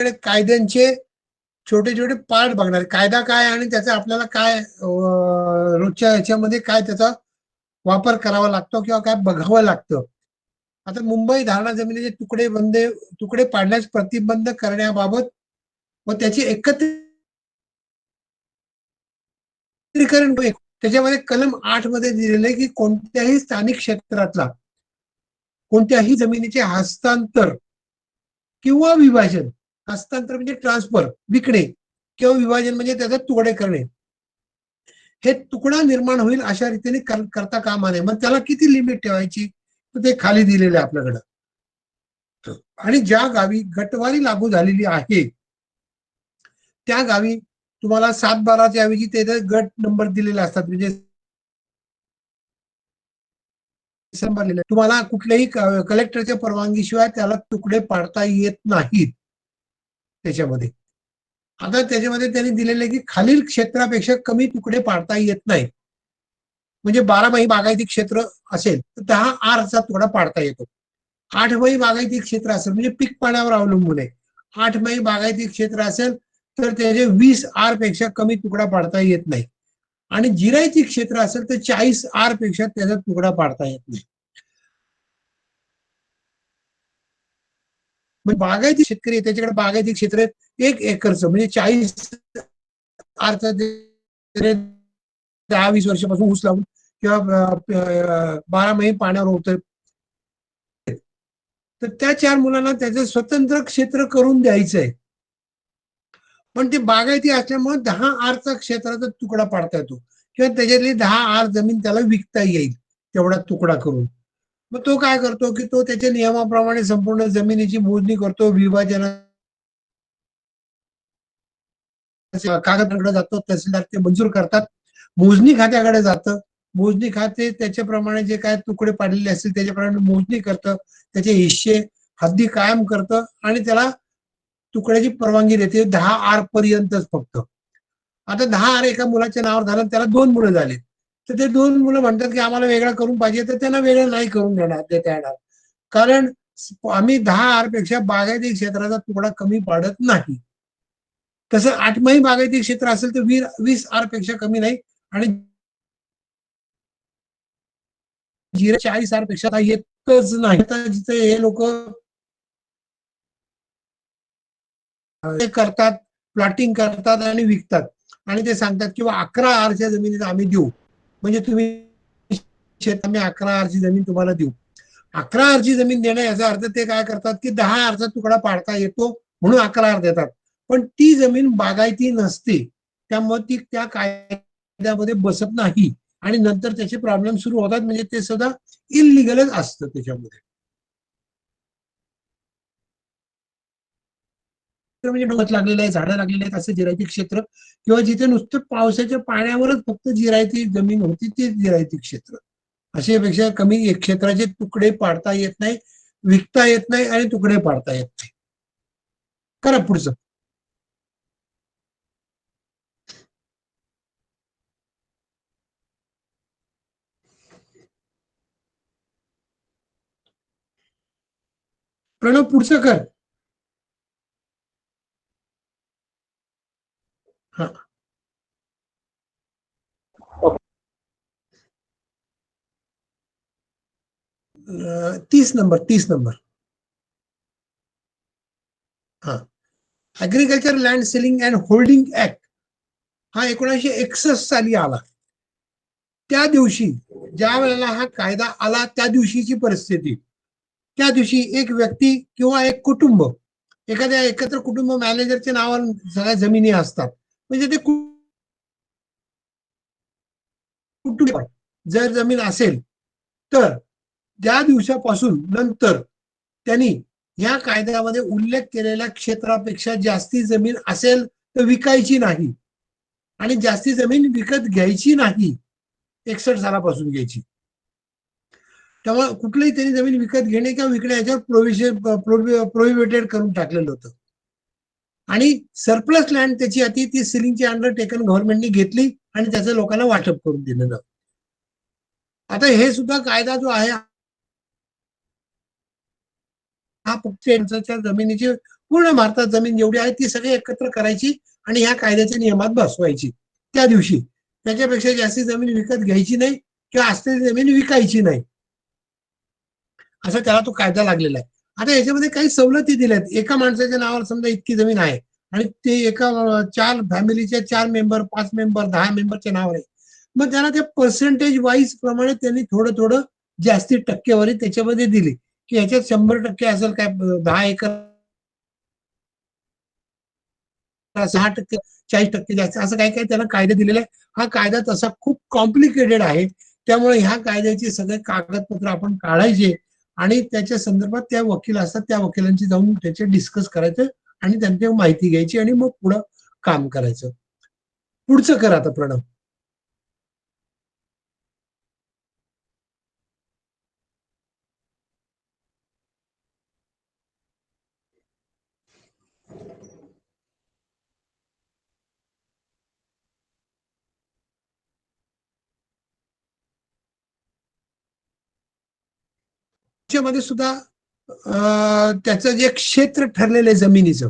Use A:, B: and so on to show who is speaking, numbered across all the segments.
A: कायद्यांचे छोटे छोटे पार्ट बघणार, कायदा काय आणि त्याचा आपल्याला काय रोजच्या ह्याच्यामध्ये काय त्याचा वापर करावा लागतो किंवा काय बघावं लागतं. आता मुंबई धारणा जमिनीचे तुकडे पाडण्यास प्रतिबंध करण्याबाबत व त्याची एकत्रीकरण त्याच्यामध्ये कलम 8 मध्ये दिलेलं आहे की कोणत्याही स्थानिक क्षेत्रातला कोणत्याही जमिनीचे हस्तांतर किंवा विभाजन, हस्तांतर म्हणजे ट्रान्सफर विकणे किंवा विभाजन म्हणजे त्याचे तुकडे करणे, हे तुकडा निर्माण होईल अशा रीतीने करता कामा नये. मग त्याला किती लिमिट ठेवायची तर ते खाली दिलेलं आहे आपल्याकडं. आणि ज्या गावी गटवारी लागू झालेली आहे त्या गावी तुम्हाला 7-12च्या ऐवजी त्याचे गट नंबर दिलेले असतात, म्हणजे तुम्हाला कुठल्याही कलेक्टरच्या परवानगीशिवाय त्याला तुकडे पाडता येत नाहीत त्याच्यामध्ये. आता त्याच्यामध्ये त्यांनी दिलेले की खालील क्षेत्रापेक्षा कमी तुकडे पाडता येत नाहीत. म्हणजे 12 बागायती क्षेत्र असेल तर 10 आरचा तुकडा पाडता येतो. 8 बागायती क्षेत्र असेल म्हणजे पीक पाण्यावर अवलंबून आहे. 8 बागायती क्षेत्र असेल तर त्याचे 20 आर पेक्षा कमी तुकडा पाडता येत नाही. आणि जिरायती क्षेत्र असेल तर 40 आर पेक्षा त्याचा तुकडा पाडता येत नाही. म्हणजे बागायती शेतकरी त्याच्याकडे बागायती क्षेत्र 1 एकरचं म्हणजे 40 आरचं 10-20 वर्षापासून ऊस लावून किंवा 12 महिने पाण्यावर होतं, तर त्या 4 मुलांना त्याचं स्वतंत्र क्षेत्र करून द्यायचंय. पण ते बागायती असल्यामुळे 10 आरचा क्षेत्राचा तुकडा पाडता येतो किंवा त्याच्यातली 10 आर जमीन त्याला विकता येईल तेवढा तुकडा करून. मग तो काय करतो की तो त्याच्या नियमाप्रमाणे संपूर्ण जमिनीची मोजणी करतो, विभाजन कागदपत्राकडे जातो, तहसीलदार ते मंजूर करतात, मोजणी खात्याकडे जातं, मोजणी खाते त्याच्याप्रमाणे जे काय तुकडे पाडलेले असतील त्याच्याप्रमाणे मोजणी करतं, त्याचे हिस्से हद्दी कायम करतं आणि त्याला तुकड्याची परवानगी देते 10 आर पर्यंतच फक्त. आता 10 आर एका मुलाच्या नावावर झालं, त्याला 2 मुलं झाले, तर ते 2 मुलं म्हणतात की आम्हाला वेगळं करून पाहिजे, तर त्यांना वेगळं नाही करून देता येणार, कारण आम्ही 10 आर पेक्षा बागायती क्षेत्राचा तुकडा कमी पाडत नाही. तसं 8 बागायती क्षेत्र असेल तर 20 आर पेक्षा कमी नाही आणि 40 आर पेक्षा येतच नाही. तर जिथे हे लोक करतात, प्लॉटिंग करतात आणि विकतात आणि ते सांगतात किंवा 11 आरच्या जमिनीत आम्ही देऊ, म्हणजे तुम्ही शेत आम्ही 11 आरची जमीन तुम्हाला देऊ. 11 आरची जमीन देणं याचा अर्थ ते काय करतात की 10 आरचा तुकडा पाडता येतो म्हणून 11 आर देतात, पण ती जमीन बागायती नसते, त्यामुळे ती त्या कायद्यामध्ये बसत नाही आणि नंतर त्याचे प्रॉब्लेम सुरू होतात, म्हणजे ते सुद्धा इलिगलच असतं त्याच्यामध्ये. म्हणजे डोंगरात लागलेलं आहे, झाडं लागलेली आहेत असं जिरायती क्षेत्र किंवा जिथे नुसतं पावसाच्या पाण्यावरच फक्त जिरायती जमीन होती ते जिरायती क्षेत्र, अशापेक्षा कमी क्षेत्राचे तुकडे पाडता येत नाही, विकता येत नाही आणि तुकडे पाडता येत नाही. करा पुढचं. प्रणव पुढचं कर. हा 30 नंबर 30 नंबर. हा agriculture land selling and holding act हा 1961 साली आला. त्या दिवशी ज्या वेळेला हा कायदा आला त्या दिवशीची परिस्थिती, त्या दिवशी एक व्यक्ती किंवा एक कुटुंब, एखाद्या एकत्र कुटुंब मॅनेजरच्या नावावर सगळ्या जमिनी असतात, म्हणजे ते कुटुंब जर जमीन असेल तर त्या दिवसापासून नंतर त्यांनी या कायद्यामध्ये उल्लेख केलेल्या क्षेत्रापेक्षा जास्ती जमीन असेल तर विकायची नाही आणि जास्ती जमीन विकत घ्यायची नाही. 61 सालापासून घ्यायची. त्यामुळे कुठलीही त्यांनी जमीन विकत घेणे किंवा विकणे याच्यावर प्रोहिबिटेड करून टाकलेलं होतं. आणि सरप्लस लँड त्याची अति ती सिलिंगची अंडरटेकन गव्हर्नमेंटने घेतली आणि त्याचं लोकांना वाटप करून दिलेलं. आता हे सुद्धा कायदा जो आहे हा फक्त जमिनीची पूर्ण भारतात जमीन जेवढी आहे ती सगळी एकत्र करायची आणि ह्या कायद्याच्या नियमात बसवायची त्या दिवशी. त्याच्यापेक्षा जास्ती जमीन विकत घ्यायची नाही किंवा असलेली जमीन विकायची नाही, असा त्याला तो कायदा लागलेला आहे. आता याच्यामध्ये काही सवलती दिल्यात. एका माणसाच्या नावावर समजा इतकी जमीन आहे आणि ते एका 4 फॅमिलीच्या 4 मेंबर, 5 मेंबर, 10 मेंबरच्या नावावर आहे. मग त्याला त्या पर्सेंटेज वाईज प्रमाणे त्यांनी थोडं थोडं जास्ती टक्केवारी त्याच्यामध्ये दिली, की ह्याच्यात 100% असेल काय, 10 एकर 6%, 40% जास्त, असं काही काही त्याला कायदे दिलेला आहे. हा कायदा तसा खूप कॉम्प्लिकेटेड आहे. त्यामुळे ह्या कायद्याचे सगळे कागदपत्र आपण काढायचे आणि त्याच्या संदर्भात त्या वकील असतात त्या वकिलांची जाऊन त्याचे डिस्कस करायचं आणि त्यांची माहिती घ्यायची आणि मग पुढं काम करायचं. पुढचं करा आता प्रणव. त्याच्यामध्ये सुद्धा त्याचं जे क्षेत्र ठरलेलं आहे जमिनीचं,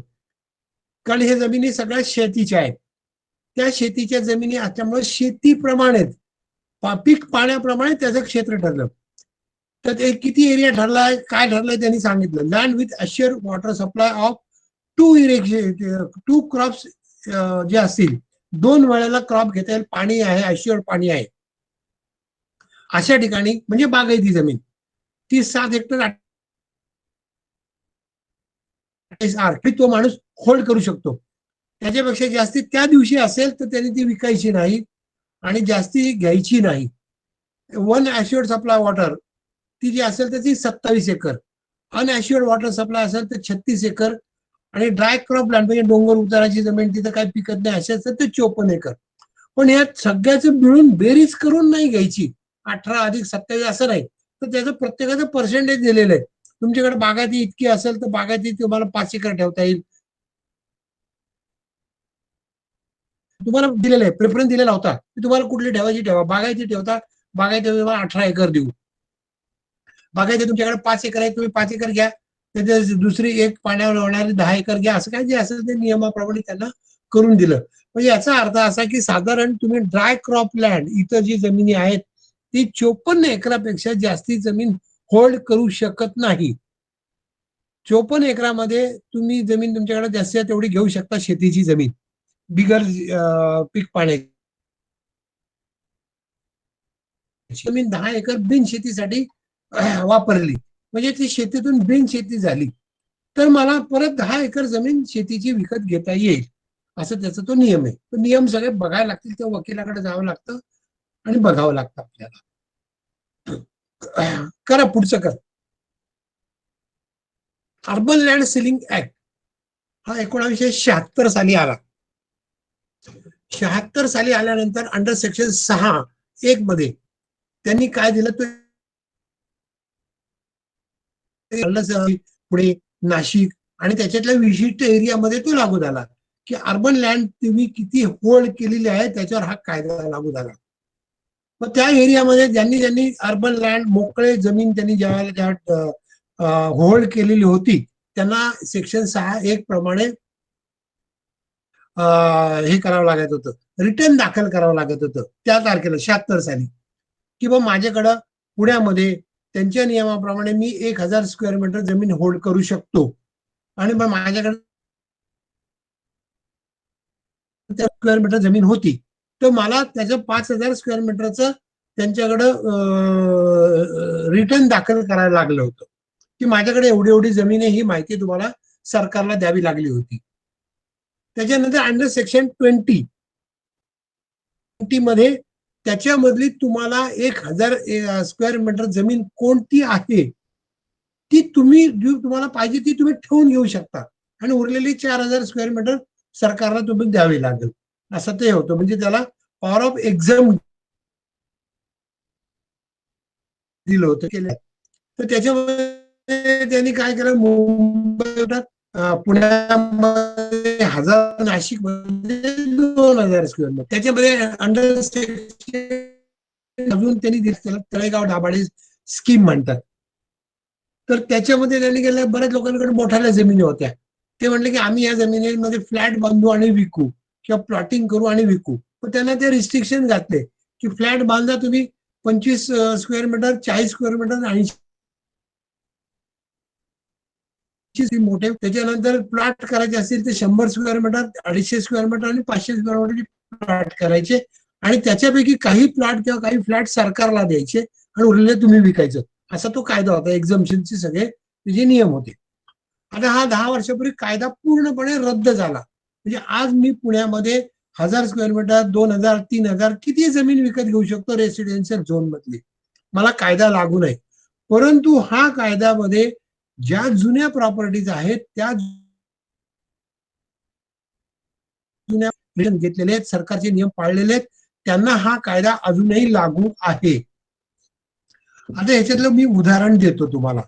A: कारण हे जमिनी सगळ्या शेतीच्या आहेत, त्या शेतीच्या जमिनी असल्यामुळे शेतीप्रमाणे पीक पाण्याप्रमाणे त्याचं क्षेत्र ठरलं. तर ते किती एरिया ठरलाय काय ठरलंय त्यांनी सांगितलं. Land with assure water supply of two crops जे असतील, 2 वेळेला क्रॉप घेता येईल, पाणी आहे, अश्युअर पाणी आहे, अशा ठिकाणी म्हणजे बागायती जमीन ती 7 हेक्टर 28 तो माणूस होल्ड करू शकतो. त्याच्यापेक्षा जास्ती त्या दिवशी असेल तर त्यांनी ती विकायची नाही आणि जास्ती घ्यायची नाही. वन ॲश्युअर्ड सप्लाय वॉटर ती जी असेल तर ती 27 एकर, अनॲश्युअर्ड वॉटर सप्लाय असेल तर 36 एकर, आणि ड्राय क्रॉप लँड म्हणजे डोंगर उताराची जमीन तिथं काही पिकत नाही असे असेल तर 54 एकर. पण यात सगळ्याचं मिळून बेरीज करून नाही घ्यायची, 18 अधिक 27 असं नाही, तर त्याचं प्रत्येकाचं पर्सेंटेज दिलेलं आहे. तुमच्याकडे बागायती इतकी असेल तर बागायती तुम्हाला 5 एकर ठेवता येईल. तुम्हाला दिलेलं आहे, प्रेफरन्स दिलेला होता की तुम्हाला कुठली ठेवायची ठेवा, बागायती ठेवता, बागायती तुम्हाला 18 एकर देऊ, बागायती तुमच्याकडे 5 एकर आहे, तुम्ही 5 एकर घ्या, त्याच्या दुसरी एक पाण्यावर होणारी 10 एकर घ्या, असं काय जे असेल ते नियमाप्रमाणे त्यांना करून दिलं. म्हणजे याचा अर्थ असा की साधारण तुम्ही ड्राय क्रॉप लँड इतर जी जमिनी आहेत ती 54 एकरापेक्षा जास्ती जमीन होल्ड करू शकत नाही. 54 एकरामध्ये तुम्ही जमीन तुमच्याकडे जास्तीत तेवढी घेऊ शकता शेतीची जमीन, बिगर पीक पाण्याची जमीन 10 एकर बिनशेतीसाठी वापरली म्हणजे ती शेतीतून बिनशेती झाली, तर मला परत 10 एकर जमीन शेतीची विकत घेता येईल, असं त्याचा तो नियम आहे. तो नियम सगळे बघायला लागतील, त्या वकिलाकडे जावं लागतं आणि बघावं लागतं आपल्याला. करा पुढचं कर. अर्बन लँड सिलिंग ऍक्ट हा 1976 साली आला. 76 साली आल्यानंतर अंडर सेक्शन 6(1) मध्ये त्यांनी काय दिलं, तो पुणे, नाशिक आणि त्याच्यातल्या विशिष्ट एरियामध्ये तो लागू झाला, की अर्बन लँड तुम्ही किती होल्ड केलेली आहे त्याच्यावर हा कायदा लागू झाला. मग त्या एरियामध्ये ज्यांनी ज्यांनी अर्बन लँड मोकळे जमीन त्यांनी ज्या होल्ड केलेली होती त्यांना सेक्शन 6(1) प्रमाणे हे करावं लागत होतं, रिटर्न दाखल करावं लागत होतं त्या तारखेला 76 साली, की बा माझ्याकडं पुण्यामध्ये त्यांच्या नियमाप्रमाणे मी 1000 स्क्वेअर मीटर जमीन होल्ड करू शकतो आणि मग माझ्याकडे स्क्वेअर मीटर जमीन होती, तर मला त्याचं 5000 स्क्वेअर मीटरचं त्यांच्याकडं रिटर्न दाखल करायला लागलं होतं, की माझ्याकडे एवढी एवढी जमीन आहे ही माहिती तुम्हाला सरकारला द्यावी लागली होती. त्याच्यानंतर अंडर सेक्शन 20 मध्ये त्याच्यामधली तुम्हाला 1000 स्क्वेअर मीटर जमीन कोणती आहे ती तुम्ही जी तुम्हाला पाहिजे ती तुम्ही ठेवून घेऊ शकता आणि उरलेली 4000 स्क्वेअर मीटर सरकारला तुम्ही द्यावी लागेल, असं ते होतं. म्हणजे त्याला पॉवर ऑफ एक्झाम दिलं होतं केलं. तर त्याच्यामध्ये त्यांनी काय केलं, मुंबई पुण्यामध्ये 1000, नाशिक मध्ये 2000 स्क्वेअर, त्याच्यामध्ये अंडर अजून त्यांनी दिलं तळेगाव दाभाडे स्कीम म्हणतात. तर त्याच्यामध्ये त्यांनी गेल्या बऱ्याच लोकांकडे मोठ्या जमिनी होत्या, ते म्हणले की आम्ही या जमिनीमध्ये फ्लॅट बांधू आणि विकू किंवा प्लॉटिंग करू आणि विकू. पण त्यांना ते रिस्ट्रिक्शन घातले की फ्लॅट बांधा तुम्ही 25 स्क्वेअर मीटर, 40 स्क्वेअर मीटर, 80 मोठे. त्याच्यानंतर प्लॉट करायचे असतील ते 100 स्क्वेअर मीटर, 250 स्क्वेअर मीटर आणि 500 स्क्वेअर मीटरचे प्लॉट करायचे आणि त्याच्यापैकी काही प्लॉट किंवा काही फ्लॅट सरकारला द्यायचे आणि उरलेले तुम्ही विकायचं. असा तो कायदा होता. एक्झम्पशनचे सगळे जे नियम होते. आता हा 10 वर्षापूर्वी कायदा पूर्णपणे रद्द झाला. म्हणजे आज मी पुण्यामध्ये 1000 स्क्वेअर मीटर, 2000, 3000 किती जमीन विकत घेऊ शकतो रेसिडेन्शियल झोन मधली. मला कायदा लागू नाही. परंतु हा कायद्यामध्ये ज्या जुन्या प्रॉपर्टीज आहेत त्या जुन्या घेतलेले आहेत, सरकारचे नियम पाळलेले आहेत, त्यांना हा कायदा अजूनही लागू आहे. आता ह्याच्यातलं मी उदाहरण देतो तुम्हाला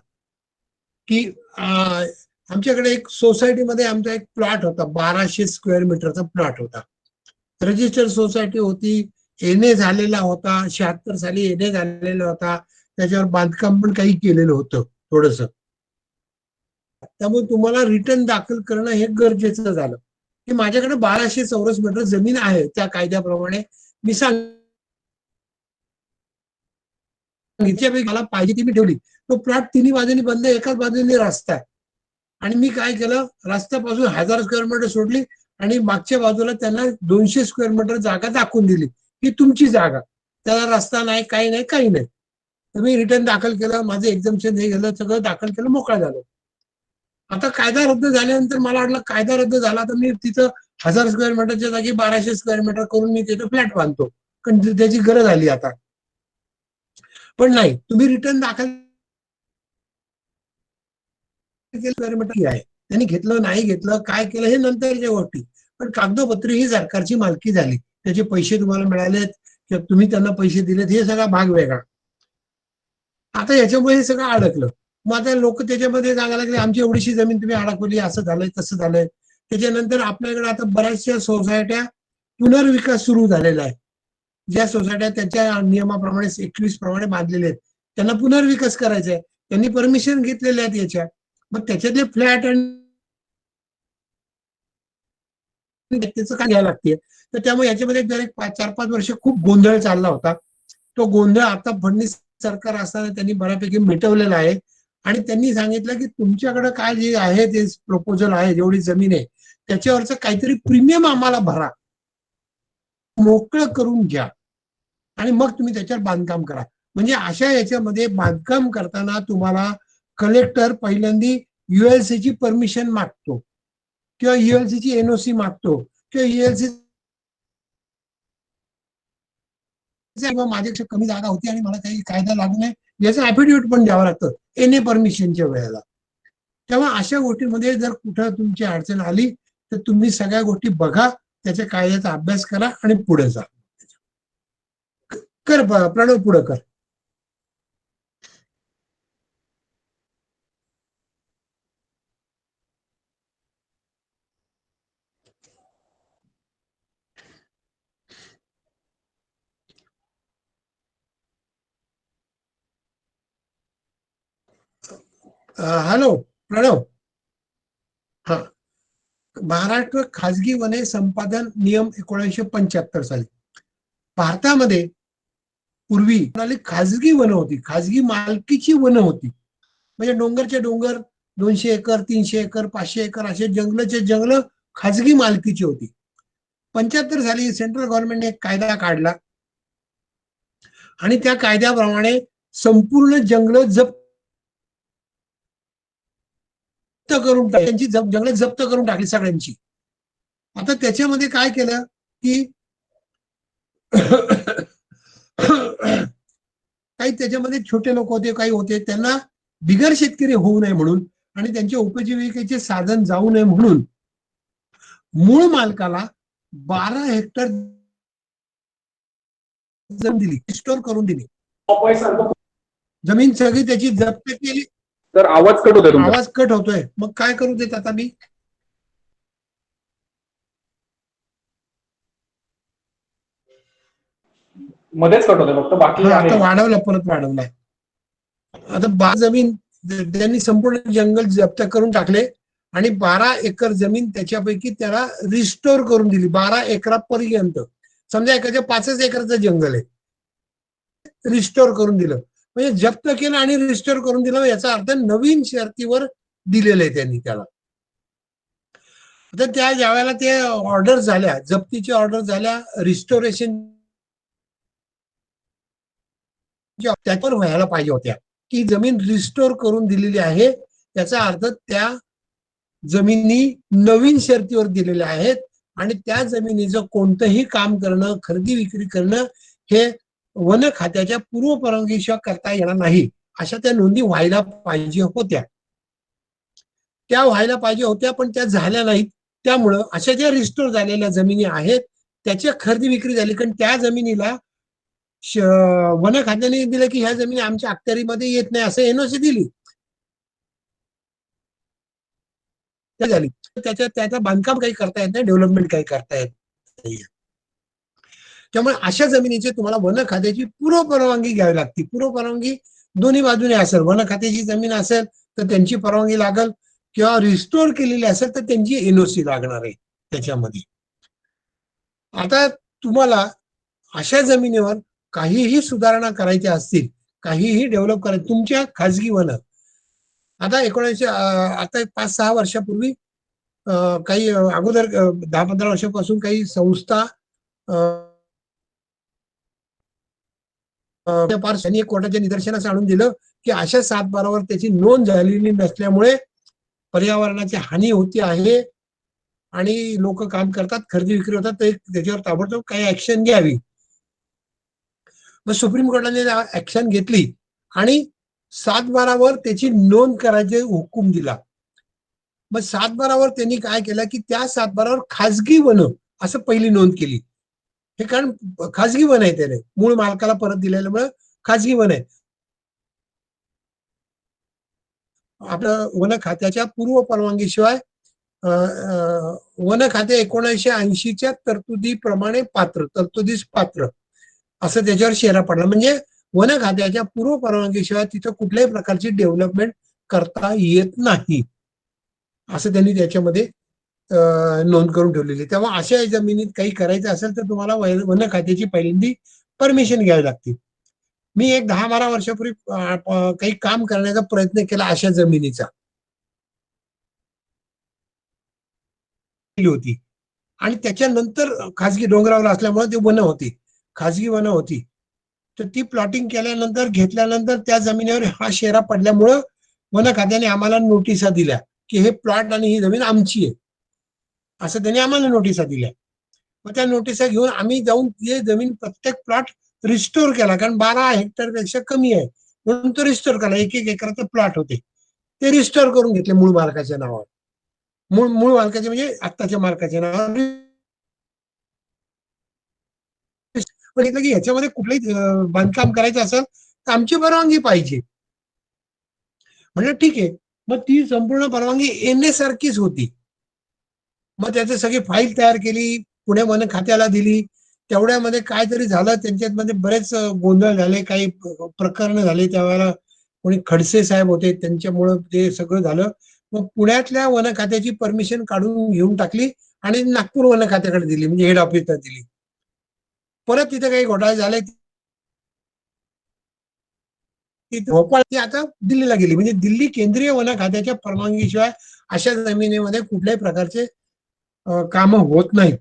A: की आमच्याकडे एक सोसायटीमध्ये आमचा एक प्लॉट होता, 1200 स्क्वेअर मीटरचा प्लॉट होता. रजिस्टर्ड सोसायटी होती, एनए झालेला होता, 76 साली एनए झालेला होता, त्याच्यावर बांधकाम पण काही केलेलं होतं थोडस. त्यामुळे तुम्हाला रिटर्न दाखल करणं हे गरजेचं झालं की माझ्याकडे 1200 चौरस मीटर जमीन आहे त्या कायद्याप्रमाणे. मी सांगितल्यापैकी मला पाहिजे ती मी ठेवली. तो प्लॉट तिन्ही बाजूनी बंद, एकाच बाजूने रस्ता आहे. आणि मी काय केलं, रस्त्यापासून 1000 स्क्वेअर मीटर सोडली आणि मागच्या बाजूला त्यांना 200 स्क्वेअर मीटर जागा दाखवून दिली ही तुमची जागा, त्याला रस्ता नाही, काही नाही, काही नाही. तर मी रिटर्न दाखल केलं, माझं एक्झम्पशन हे गेलं, सगळं दाखल केलं, मोकळा झालो. आता कायदा रद्द झाल्यानंतर मला वाटलं कायदा रद्द झाला तर मी तिथं 1000 स्क्वेअर मीटरच्या जागी 1200 स्क्वेअर मीटर करून मी तिथं फ्लॅट बांधतो, कारण त्याची गरज आली आता. पण नाही, तुम्ही रिटर्न दाखल स्क्वेअर मीटर आहे, त्यांनी घेतलं नाही घेतलं काय केलं हे नंतरच्या गोष्टी, पण कागदोपत्री ही सरकारची मालकी झाली, त्याचे पैसे तुम्हाला मिळालेत किंवा तुम्ही त्यांना पैसे दिलेत हे सगळा भाग वेगळा. आता याच्यामुळे हे सगळं अडकलं. मग आता लोक त्याच्यामध्ये सांगायला लागले आमची एवढीशी जमीन तुम्ही अडकवली, असं झालंय तसं झालंय. त्याच्यानंतर आपल्याकडे आता बऱ्याचशा सोसायट्या पुनर्विकास सुरू झालेला आहे. ज्या सोसायट्या त्यांच्या नियमाप्रमाणे 21 प्रमाणे बांधलेले आहेत त्यांना पुनर्विकास करायचा आहे, त्यांनी परमिशन घेतलेले आहेत याच्या. मग त्याच्यातले फ्लॅट आणि त्याचं काय घ्यायला लागते. तर त्यामुळे याच्यामध्ये एक 4-5 वर्ष खूप गोंधळ चालला होता. तो गोंधळ आता फडणवीस सरकार असताना त्यांनी बऱ्यापैकी मिटवलेला आहे आणि त्यांनी सांगितलं की तुमच्याकडे काय जे आहे ते प्रपोजल आहे, जेवढी जमीन आहे त्याच्यावरचं काहीतरी प्रीमियम आम्हाला भरा, मोकळं करून घ्या आणि मग तुम्ही त्याच्यावर बांधकाम करा. म्हणजे अशा याच्यामध्ये बांधकाम करताना तुम्हाला कलेक्टर पहिल्यांदा युएलसीची परमिशन मागतो किंवा युएलसीची एनओसी मागतो किंवा युएलसी माझ्यापेक्षा कमी जागा होती आणि मला काही कायदा लागू नये याचं ऍफिडेव्हिट पण द्यावं लागतं एनए परमिशनच्या वेळेला. तेव्हा अशा गोष्टीमध्ये जर कुठं तुमची अडचण आली तर तुम्ही सगळ्या गोष्टी बघा, त्याच्या कायद्याचा अभ्यास करा आणि पुढे जा. कर प्रणव, पुढे कर. हॅलो प्रणव. हा, महाराष्ट्र खाजगी वने संपादन नियम 1975 साली. भारतामध्ये पूर्वी खाजगी वन होती, खाजगी मालकीची वन होती. म्हणजे डोंगरचे डोंगर 200 एकर, 300 एकर, 500 एकर असे जंगलचे जंगल खाजगी मालकीची होती. 75 साली सेंट्रल गव्हर्नमेंटने एक कायदा काढला आणि त्या कायद्याप्रमाणे संपूर्ण जंगल जप्त करून त्यांची जंगल जप्त करून टाकली सगळ्यांची. आता त्याच्यामध्ये काय केलं की काही त्याच्यामध्ये छोटे लोक होते, काही होते, त्यांना बिगर शेतकरी होऊ नये म्हणून आणि त्यांच्या उपजीविकेचे साधन जाऊ नये म्हणून मूळ मालकाला 12 हेक्टर जमीन दिली, स्टोर करून दिली. जमीन सगळी त्याची जप्त केली.
B: तर आवाज कट होतोय तुमचा.
A: आवाज कट होतोय, मग काय करू देत आता मी.
B: मध्येच कट होतोय फक्त, बाकी
A: आता वाढवला, परत वाढवलाय. आता जमीन त्यांनी संपूर्ण जंगल जप्त करून टाकले आणि 12 एकर जमीन त्याच्यापैकी त्याला रिस्टोर करून दिली. 12 एकरापर्यंत. समजा एखाद्या 5 एकरचं जंगल आहे, रिस्टोर करून दिलं, म्हणजे जप्त केलं आणि रिस्टोर करून दिलं, याचा अर्थ नवीन शर्तीवर दिलेलं आहे त्यांनी त्याला. तर त्या ज्यावेळेला ते ऑर्डर झाल्या, जप्तीची ऑर्डर झाल्या, रिस्टोरेशन त्याच्यावर व्हायला पाहिजे होत्या की जमीन रिस्टोर करून दिलेली आहे, याचा अर्थ त्या जमिनी नवीन शर्तीवर दिलेल्या आहेत आणि त्या जमिनीचं कोणतंही काम करणं, खरेदी विक्री करणं हे वन खात्याच्या पूर्व परवानगीशिवाय करता येणार नाही, अशा त्या नोंदी व्हायला पाहिजे होत्या. त्या व्हायला पाहिजे होत्या, पण त्या झाल्या नाहीत. त्यामुळं अशा ज्या रिस्टोर झालेल्या जमिनी आहेत त्याच्या खरेदी विक्री झाली, कारण त्या जमिनीला वन खात्याने दिलं की ह्या जमिनी आमच्या अखत्यारीमध्ये येत नाही असं एनओसी दिली, झाली. त्याचं बांधकाम काही करता येत नाही, डेव्हलपमेंट काही करता येत नाही. त्यामुळे अशा जमिनीची तुम्हाला वन खात्याची पूर्व परवानगी घ्यावी लागते. पूर्व परवानगी दोन्ही बाजूने असेल, वन खात्याची जमीन असेल तर त्यांची परवानगी लागल, किंवा रिस्टोर केलेली असेल तर त्यांची एनओसी लागणार आहे त्याच्यामध्ये. आता तुम्हाला अशा जमिनीवर काहीही सुधारणा करायच्या असतील, काहीही डेव्हलप करायचं तुमच्या खाजगी वन, आता 5-6 वर्षापूर्वी काही अगोदर 10-15 वर्षापासून काही संस्था त्यांनी कोर्टाच्या निदर्शनास आणून दिलं की अशा 7-12वर त्याची नोंद झालेली नसल्यामुळे पर्यावरणाची हानी होती आहे आणि लोक काम करतात, खरेदी विक्री होतात, तर त्याच्यावर ताबडतोब काही ऍक्शन घ्यावी. मग सुप्रीम कोर्टाने ऍक्शन घेतली आणि 7-12वर त्याची नोंद करायचे हुकूम दिला. मग 7-12वर त्यांनी काय केलं की त्या 7-12वर खाजगी वन असं पहिली नोंद केली. हे कारण खाजगी वन आहे, त्याने मूळ मालकाला परत दिलेल्यामुळे खाजगी वन आहे. आपलं वन खात्याच्या पूर्व परवानगीशिवाय वन खाते 1980च्या तरतुदीप्रमाणे तरतुदीस पात्र असं त्याच्यावर शेरा पडला. म्हणजे वन खात्याच्या पूर्व परवानगीशिवाय तिथं कुठल्याही प्रकारची डेव्हलपमेंट करता येत नाही असं त्यांनी त्याच्यामध्ये नोंद करून ठेवलेली. तेव्हा अशा जमिनीत काही करायचं असेल तर तुम्हाला वन खात्याची पहिल्यांदी परमिशन घ्यावी लागते. मी एक 10-12 वर्षापूर्वी काही काम करण्याचा प्रयत्न केला अशा जमिनीचा होती, आणि त्याच्यानंतर खाजगी डोंगरावर असल्यामुळे ते वन होती, खाजगी वन होती, तर ती प्लॉटिंग केल्यानंतर घेतल्यानंतर त्या जमिनीवर हा शेरा पडल्यामुळं वन खात्याने आम्हाला नोटिसा दिल्या की हे प्लॉट आणि ही जमीन आमची आहे, असं त्यांनी आम्हाला नोटिसा दिल्या. मग त्या नोटिसा घेऊन आम्ही जाऊन ते जमीन प्रत्येक प्लॉट रिस्टोर केला, कारण 12 हेक्टर पेक्षा कमी आहे म्हणून तो रिस्टोर केला. 1-1 एकराचे प्लॉट होते, ते रिस्टोर करून घेतले मूळ मालकाच्या नावावर. मूळ मालकाचे म्हणजे आत्ताच्या मालकाच्या नावावर म्हटलं की ह्याच्यामध्ये कुठलंही बांधकाम करायचं असेल तर आमची परवानगी पाहिजे. म्हणजे ठीक आहे, मग ती संपूर्ण परवानगी येण्यासारखीच होती. मग त्याची सगळी फाईल तयार केली, पुणे वन खात्याला दिली. तेवढ्यामध्ये काहीतरी झालं, त्यांच्यामध्ये बरेच गोंधळ झाले, काही प्रकरण झाले. त्यावेळेला कोणी खडसे साहेब होते, त्यांच्यामुळं ते सगळं झालं. मग पुण्यातल्या वन खात्याची परमिशन काढून घेऊन टाकली आणि नागपूर वन खात्याकडे दिली, म्हणजे हेड ऑफिसला दिली. परत तिथे काही घोटाळे झाले, भोपाळ ती आता दिल्लीला गेली. म्हणजे दिल्ली केंद्रीय वन खात्याच्या परवानगीशिवाय अशा जमिनीमध्ये कुठल्याही प्रकारचे काम होत नाहीत.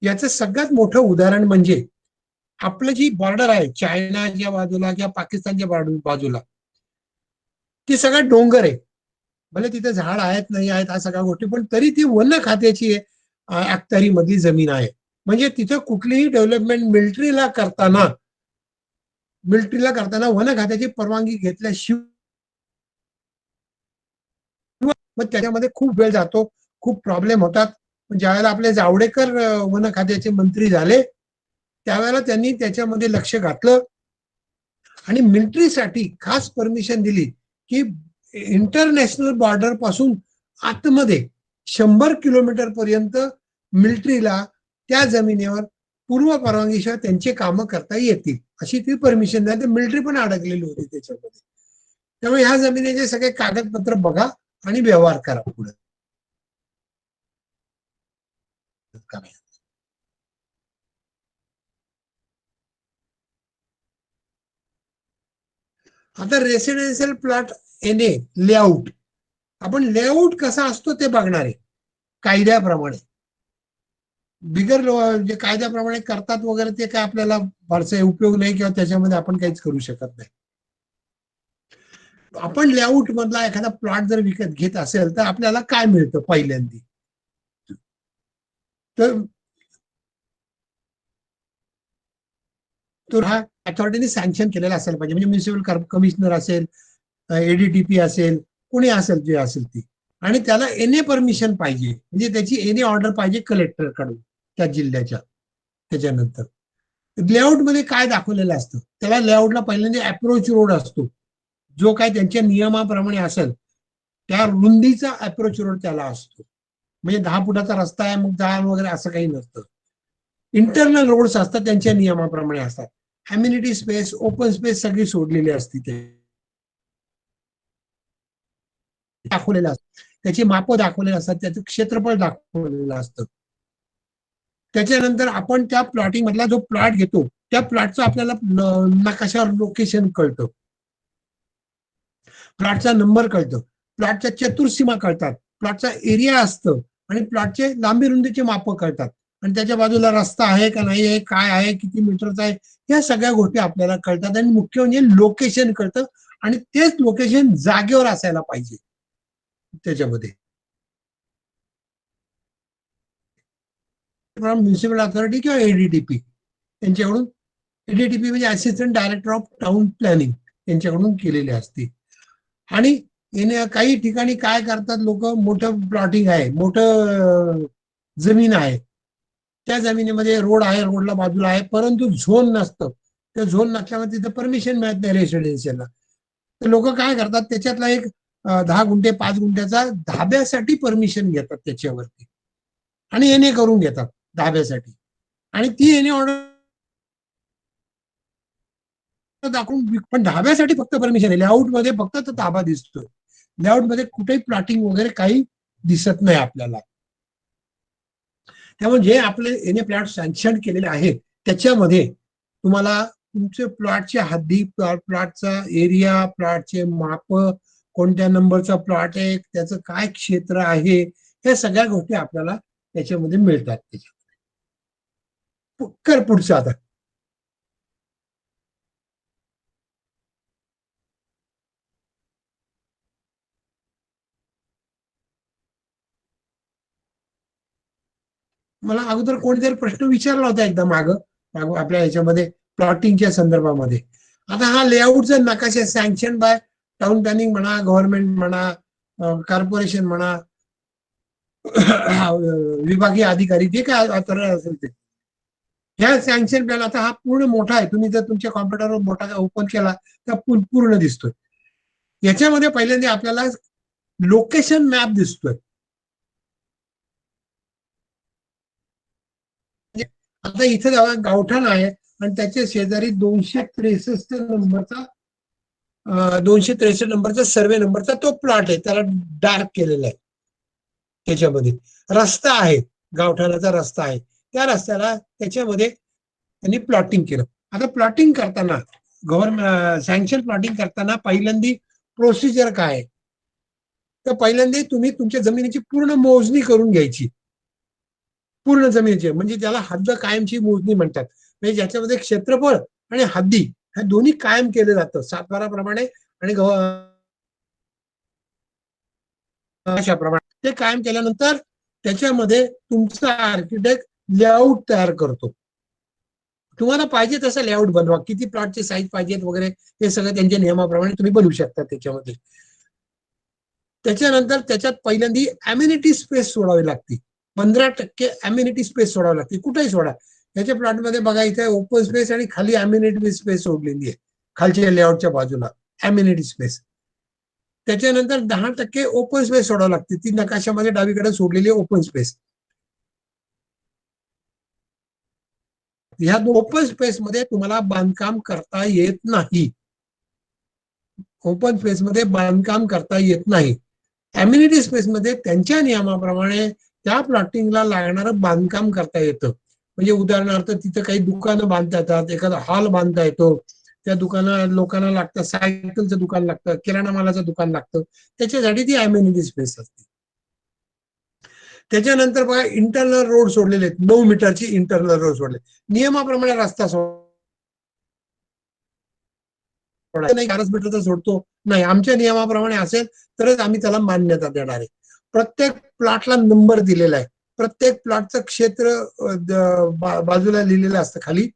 A: याचं सगळ्यात मोठं उदाहरण म्हणजे आपलं जी बॉर्डर आहे चायनाच्या बाजूला किंवा पाकिस्तानच्या बाजूला, ती सगळं डोंगर आहे. भले तिथे झाड आहेत नाही आहेत हा सगळ्या गोष्टी, पण तरी ती वन खात्याची अखत्यारी मधली जमीन आहे. म्हणजे तिथे कुठलीही डेव्हलपमेंट मिलिटरीला करताना वन खात्याची परवानगी घेतल्याशिवाय मग त्याच्यामध्ये खूप वेळ जातो, खूप प्रॉब्लेम होतात. ज्यावेळेला आपले जावडेकर वन खात्याचे मंत्री झाले त्यावेळेला त्यांनी त्याच्यामध्ये लक्ष घातलं आणि मिलिटरीसाठी खास परमिशन दिली की इंटरनॅशनल बॉर्डर पासून आतमध्ये 100 किलोमीटर पर्यंत मिलिटरीला त्या जमिनीवर पूर्व परवानगीशिवाय त्यांचे कामं करता येतील अशी ती परमिशन द्या. मिलिटरी पण अडकलेली होती त्याच्यामध्ये. त्यामुळे ह्या जमिनीचे सगळे कागदपत्र बघा आणि व्यवहार करा पुढे. आता रेसिडेन्शियल प्लॉट येणे लेआउट, आपण लेआउट कसा असतो ते बघणार आहे कायद्याप्रमाणे. बिगर जे कायद्याप्रमाणे करतात वगैरे ते काय आपल्याला फारसे उपयोग नाही किंवा त्याच्यामध्ये आपण काहीच करू शकत नाही. आपण लेआउट मधला एखादा प्लॉट जर विकत घेत असेल तर आपल्याला काय मिळतं पहिल्यांदा, तर हा अथॉरिटीने सँक्शन केलेला असायला पाहिजे. म्हणजे म्युन्सिपल कमिशनर असेल, एडीटीपी असेल, कोणी असेल जे असेल ती, आणि त्याला एनए परमिशन पाहिजे, म्हणजे त्याची एनए ऑर्डर पाहिजे कलेक्टर कडून त्या जिल्ह्याच्या. त्याच्यानंतर लेआउट मध्ये काय दाखवलेलं असतं, त्याला लेआउटला पहिल्यांदा अप्रोच रोड असतो, जो काय त्यांच्या नियमाप्रमाणे असेल त्या रुंदीचा अप्रोच रोड त्याला असतो. म्हणजे 10 फुटाचा रस्ता आहे मग जाळ वगैरे असं काही नसतं. इंटरनल रोड्स असतात त्यांच्या नियमाप्रमाणे असतात. ॲम्युनिटी स्पेस, ओपन स्पेस सगळी सोडलेली असते, ते दाखवलेलं असतं, त्याची मापं दाखवलेली असतात, त्याचं क्षेत्रफळ दाखवलेलं असतं. त्याच्यानंतर आपण त्या प्लॉटिंग मधला जो प्लॉट घेतो त्या प्लॉटचं आपल्याला नकाशावर लोकेशन कळतं, प्लॉटचा नंबर कळतं, प्लॉटच्या चतुर्सीमा कळतात, प्लॉटचा एरिया असतं आणि प्लॉटचे लांबी रुंदीचे मापं कळतात, आणि त्याच्या बाजूला रस्ता आहे का नाही आहे, काय आहे, किती मीटरचा आहे, या सगळ्या गोष्टी आपल्याला कळतात. आणि मुख्य म्हणजे लोकेशन कळतं, आणि तेच लोकेशन जागेवर असायला पाहिजे त्याच्यामध्ये. म्युन्सिपल अथॉरिटी किंवा एडीटीपी यांच्याकडून, एडीटीपी म्हणजे assistant director of town planning, यांच्याकडून केलेली असते. आणि काही ठिकाणी काय करतात लोक, मोठं प्लॉटिंग आहे, मोठं जमीन आहे, त्या जमिनीमध्ये रोड आहे, रोडला बाजूला आहे, परंतु झोन नसतं, त्या झोन नसल्यामुळे तिथं परमिशन मिळत नाही रेसिडेन्शियलला. तर लोक काय करतात, त्याच्यातला एक 10 गुंठे 5 गुंठ्याचा धाब्यासाठी परमिशन घेतात त्याच्यावरती, आणि एने करून घेतात धाब्यासाठी, आणि ती एने ऑर्डर दाखवून, पण धाब्यासाठी फक्त परमिशन आहे, लेआउट मध्ये फक्त तो ताबा दिसतोय, लेआउट मध्ये कुठेही प्लॉटिंग वगैरे काही दिसत नाही आपल्याला. त्यामुळे जे आपले एने प्लॉट सँक्शन केलेले आहेत त्याच्यामध्ये तुम्हाला तुमचे प्लॉटच्या हद्दी, प्लॉटचा एरिया, प्लॉटचे माप, कोणत्या नंबरचा प्लॉट आहे, त्याचं काय क्षेत्र आहे, हे सगळ्या गोष्टी आपल्याला त्याच्यामध्ये मिळतात. कर पुढचं आता. मला अगोदर कोणीतरी प्रश्न विचारला होता एकदा आपल्या ह्याच्यामध्ये प्लॉटिंगच्या संदर्भामध्ये. आता हा लेआउटचा नकाशा सँक्शन बाय टाउन प्लॅनिंग म्हणा, गव्हर्नमेंट म्हणा, कॉर्पोरेशन म्हणा, विभागीय अधिकारी, जे काय असेल ते, ह्या सँक्शन प्लॅन, आता हा पूर्ण मोठा आहे, तुम्ही जर तुमच्या कॉम्प्युटरवर मोठा ओपन केला तर पूर्ण दिसतोय. याच्यामध्ये पहिल्यांदा आपल्याला लोकेशन मॅप दिसतोय. आता इथं गावठाण आहे आणि त्याच्या शेजारी 263 नंबरचा सर्वे नंबरचा तो प्लॉट आहे, त्याला डार्क केलेला आहे. त्याच्यामध्ये रस्ता आहे, गावठाणाचा रस्ता आहे, त्या रस्त्याला त्याच्यामध्ये त्यांनी प्लॉटिंग केलं. आता प्लॉटिंग करताना, गव्हर्नमेंट सँक्शन प्लॉटिंग करताना पहिल्यांदी प्रोसिजर काय आहे, तर पहिल्यांदा तुम्ही तुमच्या जमिनीची पूर्ण मोजणी करून घ्यायची, पूर्ण जमिनीची, म्हणजे त्याला हद्द कायमची मोजणी म्हणतात, म्हणजे ज्याच्यामध्ये क्षेत्रफळ आणि हद्दी ह्या दोन्ही कायम केले जातं सातबाराप्रमाणे आणि अशाप्रमाणे. ते कायम केल्यानंतर त्याच्यामध्ये तुमचा आर्किटेक्ट लेआउट तयार करतो. तुम्हाला पाहिजे तसं लेआउट बनवा, किती प्लॉटचे साईज पाहिजेत वगैरे हे सगळं त्यांच्या नियमाप्रमाणे तुम्ही बनवू शकता त्याच्यामध्ये. त्याच्यानंतर त्याच्यात पहिल्यांदा अम्युनिटी स्पेस सोडावी लागते, 15% अम्युनिटी स्पेस सोडावी लागते, कुठेही सोडा. याच्या प्लॉटमध्ये बघा, इथे ओपन स्पेस आणि खाली अम्युनिटी स्पेस सोडलेली आहे, खालच्या लेआउटच्या बाजूला अम्युनिटी स्पेस. त्याच्यानंतर 10% ओपन स्पेस सोडावं लागते, ती नकाशामध्ये डावीकडे सोडलेली ओपन स्पेस. ह्या ओपन स्पेस मध्ये तुम्हाला बांधकाम करता येत नाही, ओपन स्पेस मध्ये बांधकाम करता येत नाही. अम्युनिटी स्पेसमध्ये त्यांच्या नियमाप्रमाणे त्या प्लॉटिंगला लागणारं बांधकाम करता येतं. म्हणजे उदाहरणार्थ तिथं काही दुकानं बांधता येतात, एखादा हॉल बांधता येतो, त्या दुकानं लोकांना लागतं, सायकलचं दुकान लागतं, किराणा मालाचं दुकान लागतं, त्याच्यासाठी ती अम्युनिटी स्पेस असते. त्याच्यानंतर बघा इंटरनल रोड सोडलेले आहेत, 9 मीटरची इंटरनल रोड सोडले, नियमाप्रमाणे रस्ता नाही 4 मीटर तर सोडतो नाही, आमच्या नियमाप्रमाणे असेल तरच आम्ही त्याला मान्यता देणार आहे. प्रत्येक प्लॉटला नंबर दिलेला आहे, प्रत्येक प्लॉटचं क्षेत्र बाजूला लिहिलेलं असतं खाली,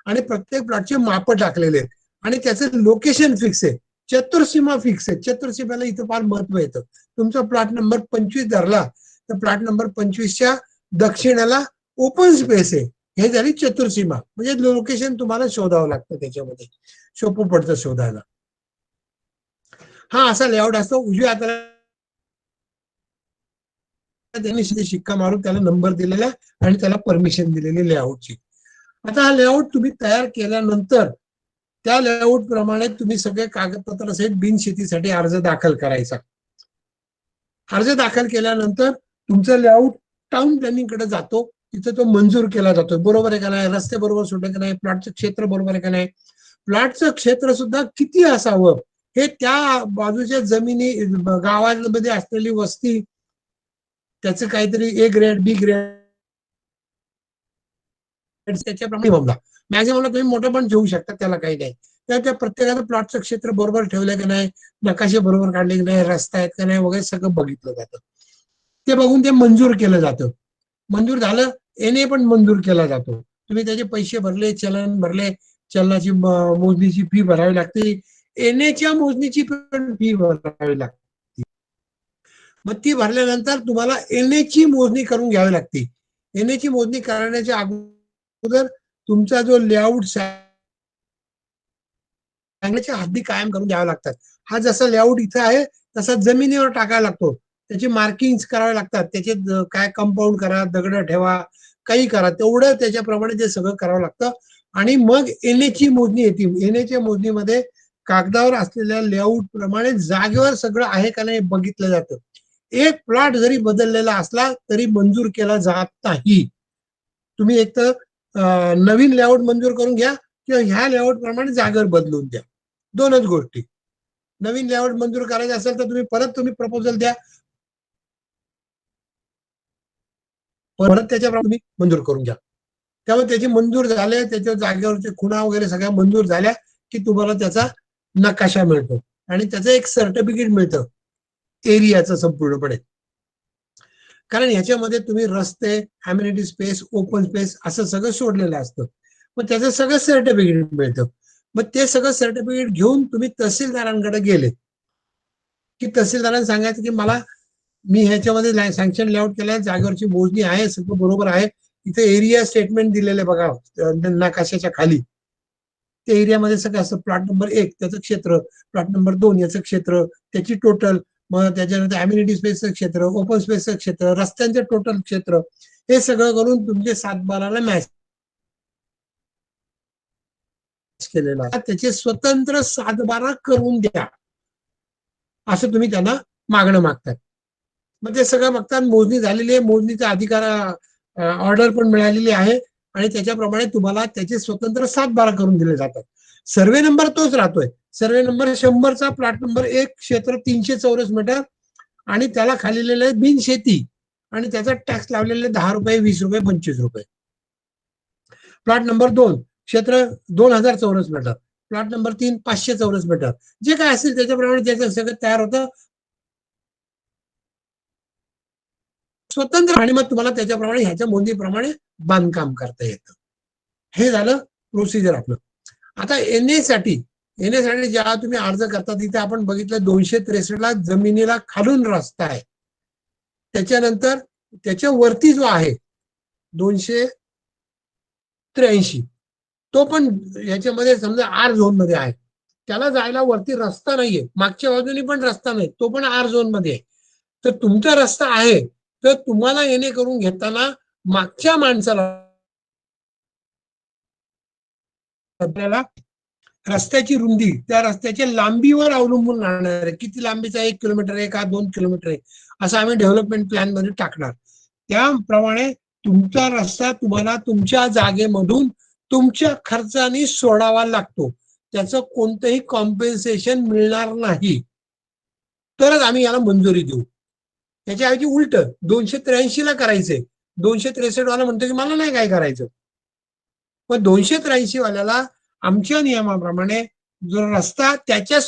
A: आणि प्रत्येक प्लॉटचे माप टाकलेले आहेत, आणि त्याचं लोकेशन फिक्स आहे, चतुर्सीमा फिक्स आहे. चतुर्सीमेला इथं फार महत्व येतं. तुमचा प्लॉट नंबर 25 धरला तर प्लॉट नंबर 25च्या दक्षिणेला ओपन स्पेस आहे, हे झाली चतुर्सीमा. म्हणजे लोकेशन तुम्हाला शोधावं लागतं, त्याच्यामध्ये सोपं पडतं शोधायला. हा असा लेआउट असतो. उजव्या हाताला त्यांनी शिक्का मारून त्याला नंबर दिलेला आणि त्याला परमिशन दिलेली लेआउटची. आता हा लेआउट तुम्ही तयार केल्यानंतर त्या लेआउट प्रमाणे तुम्ही सगळे कागदपत्र सहित बिनशेतीसाठी अर्ज दाखल करायचा. अर्ज दाखल केल्यानंतर तुमचं लेआउट टाउन प्लॅनिंग कडे जातो, तिथं तो मंजूर केला जातो. बरोबर आहे का नाही, रस्ते बरोबर सोडले का नाही, प्लॉटचं क्षेत्र बरोबर आहे का नाही, प्लॉटचं क्षेत्र सुद्धा किती असावं हे त्या बाजूच्या जमिनी गावांमध्ये असलेली वस्ती, त्याचं काहीतरी ए ग्रेड बी ग्रेड त्याच्याप्रमाणे मॅक्झिममला तुम्ही मोठं पण ठेवू शकता, त्याला काही नाही. त्या प्रत्येकाचं प्लॉटचं क्षेत्र बरोबर ठेवलं की नाही, नकाशे बरोबर काढले की नाही, रस्ता आहेत का नाही वगैरे सगळं बघितलं जातं. ते बघून ते मंजूर केलं जातं. मंजूर झालं, एनए पण मंजूर केला जातो. तुम्ही त्याचे पैसे भरले, चलन भरले, चलनाची मोजणीची फी भरावी लागते, एनएच्या मोजणीची पण फी भरावी लागते. मग ती भरल्यानंतर तुम्हाला एनएची मोजणी करून घ्यावी लागते. एनएची मोजणी करण्याच्या अगोदर तुमचा जो लेआउट सांगण्याच्या हद्दी कायम करून घ्याव्या लागतात. हा जसा लेआउट इथं आहे तसा जमिनीवर टाकायला लागतो, त्याची मार्किंग करावे लागतात, त्याचे काय कंपाऊंड करा, दगड ठेवा, काही करा, तेवढं त्याच्याप्रमाणे ते सगळं करावं लागतं. आणि मग एनएची मोजणी येते. एनएच्या मोजणीमध्ये कागदावर असलेल्या लेआउट प्रमाणे जागेवर सगळं आहे का नाही बघितलं जातं. एक प्लॉट जरी बदललेला असला तरी मंजूर केला जात नाही. तुम्ही एक तर नवीन लेआउट मंजूर करून घ्या किंवा ह्या लेआउट प्रमाणे जागेवर बदलून द्या, दोनच गोष्टी. नवीन लेआउट मंजूर करायचं असेल तर तुम्ही प्रपोजल द्या, परत त्याच्याप्रमाणे तुम्ही मंजूर करून घ्या. त्यामुळे त्याची मंजूर झाले, त्याच्या जागेवरचे खुणा वगैरे सगळ्या मंजूर झाल्या की तुम्हाला त्याचा नकाशा मिळतो आणि त्याचं एक सर्टिफिकेट मिळतं एरियाचं संपूर्णपणे. कारण ह्याच्यामध्ये तुम्ही रस्ते, अम्युनिटी स्पेस, ओपन स्पेस असं सगळं सोडलेलं असतं. मग त्याचं सगळं सर्टिफिकेट मिळतं. मग ते सगळं सर्टिफिकेट घेऊन तुम्ही तहसीलदारांकडे गेले की तहसीलदारांना सांगायचं की मी ह्याच्यामध्ये सँक्शन लेआउट केलाय, जागेवरची मोजणी आहे, सगळं बरोबर आहे, इथे एरिया स्टेटमेंट दिलेलं आहे बघा नकाशाच्या खाली. त्या एरियामध्ये सगळं असतं, प्लॉट नंबर 1 त्याचं क्षेत्र, प्लॉट नंबर 2 याचं क्षेत्र, त्याची टोटल, मग त्याच्यानंतर अम्युनिटी स्पेसचं क्षेत्र, ओपन स्पेसचं क्षेत्र, रस्त्यांचे टोटल क्षेत्र, हे सगळं करून तुमचे 7/12ला मॅच केलेलं आहे. त्याचे स्वतंत्र 7/12 करून द्या असं तुम्ही त्यांना मागणं मागतात. मग ते सगळं बघतात, मोजणी झालेली आहे, मोजणीचा अधिकार ऑर्डर पण मिळालेली आहे आणि त्याच्याप्रमाणे तुम्हाला त्याचे स्वतंत्र 7/12 करून दिले जातात. सर्वे नंबर तोच राहतोय, सर्वे नंबर 100चा, प्लॉट नंबर 1, क्षेत्र 300 चौरस मीटर आणि त्याला खाली लिहिलेलं आहे बिनशेती आणि त्याचा टॅक्स लावलेला 10 रुपये, 20 रुपये, 25 रुपये. प्लॉट नंबर 2, क्षेत्र 2000 चौरस मीटर, प्लॉट नंबर 3 500 चौरस मीटर, जे काय असेल त्याच्याप्रमाणे त्याचं सगळं तयार होतं स्वतंत्र, आणि मग तुम्हाला त्याच्याप्रमाणे ह्याच्या मोजणीप्रमाणे बांधकाम करता येतं. हे झालं प्रोसिजर आपलं. आता एनएसाठी जेव्हा तुम्ही अर्ज करता तिथे आपण बघितलं 263ला जमिनीला खालून रस्ता आहे, त्याच्यानंतर त्याच्या वरती जो आहे 283 तो पण याच्यामध्ये समजा आर झोन मध्ये आहे, त्याला जायला वरती रस्ता नाहीये, मागच्या बाजूने पण रस्ता नाही, तो पण आर झोन मध्ये आहे. तर तुमचा रस्ता आहे तर तुम्हाला येणे करून घेताना मागच्या माणसाला आपल्याला रस्त्याची रुंदी त्या रस्त्याच्या लांबीवर अवलंबून राहणार आहे. किती लांबीचा 1 किलोमीटर आहे का 2 किलोमीटर आहे असं आम्ही डेव्हलपमेंट प्लॅन मध्ये टाकणार. त्याप्रमाणे तुमचा रस्ता तुम्हाला तुमच्या जागेमधून तुमच्या खर्चाने सोडावा लागतो. त्याचं कोणतंही कॉम्पेन्सेशन मिळणार नाही, तरच आम्ही याला मंजुरी देऊ. त्याच्याऐवजी उलट 283 ला करायचंय, 263 वाला म्हणतो की मला नाही काय करायचं. पण 283 वाल्याला आमच्या नियमाप्रमाणे जो रस्ता त्याच्या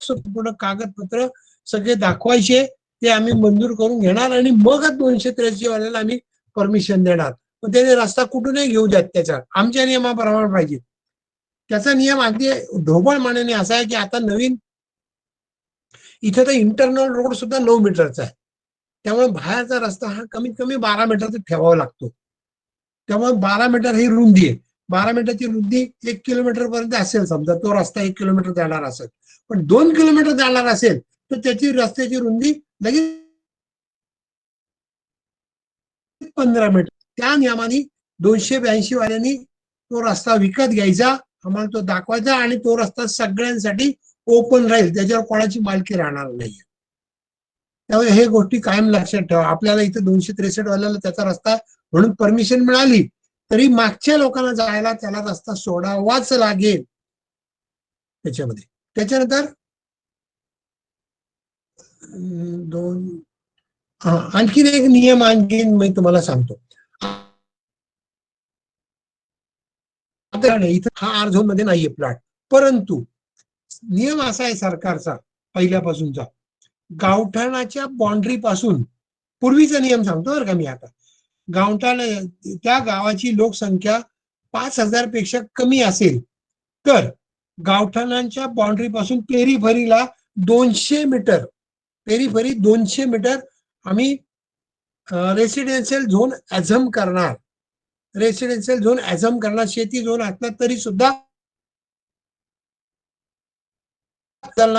A: पूर्ण कागदपत्र सगळे दाखवायचे, ते आम्ही मंजूर करून घेणार आणि मगच 283 वाल्याला आम्ही परमिशन देणार. पण त्याने रस्ता कुठूनही घेऊ द्यात, त्याच्या आमच्या नियमाप्रमाणे पाहिजे. त्याचा नियम अगदी ढोबळ मानाने असा आहे की आता नवीन इथे तर इंटरनल रोड सुद्धा 9 मीटरचा आहे. त्यामुळे बाहेरचा रस्ता हा कमीत कमी 12 मीटरचा ठेवावा लागतो. त्यामुळे 12 मीटर ही रुंदी आहे. 12 मीटरची रुंदी 1 किलोमीटर पर्यंत असेल, समजा तो रस्ता 1 किलोमीटर जाणार असेल. पण 2 किलोमीटर जाणार असेल तर त्याची रस्त्याची रुंदी लगेच 15 मीटर. त्या नियमाने 282 वाल्यांनी तो रस्ता विकत घ्यायचा, आम्हाला तो दाखवायचा आणि तो रस्ता सगळ्यांसाठी ओपन राहील, त्याच्यावर कोणाची मालकी राहणार नाही. त्यामुळे हे गोष्टी कायम लक्षात ठेवा. आपल्याला इथे 263 वाल्याला त्याचा रस्ता म्हणून परमिशन मिळाली तरी मागच्या लोकांना जायला त्याला रस्ता सोडावाच लागेल त्याच्यामध्ये. त्याच्यानंतर दोन आणखीन एक नियम आणखीन मी तुम्हाला सांगतो. इथं हा आर झोन मध्ये नाहीये प्लॉट, परंतु नियम असा आहे सरकारचा पहिल्यापासूनचा, गावठाणाच्या बाउंड्री पासून, पूर्वीचा नियम सांगतो बरं का मी आता, गावठाण त्या गावाची लोकसंख्या 5,000 पेक्षा कमी असेल तर गावठाणांच्या बाउंड्री पासून पेरीफरीला 200 मीटर, पेरीफरी 200 मीटर आम्ही रेसिडेन्शियल झोन ऍझम करणार. रेसिडेन्शियल झोन ऍझम करणार, शेती झोन असला तरी सुद्धा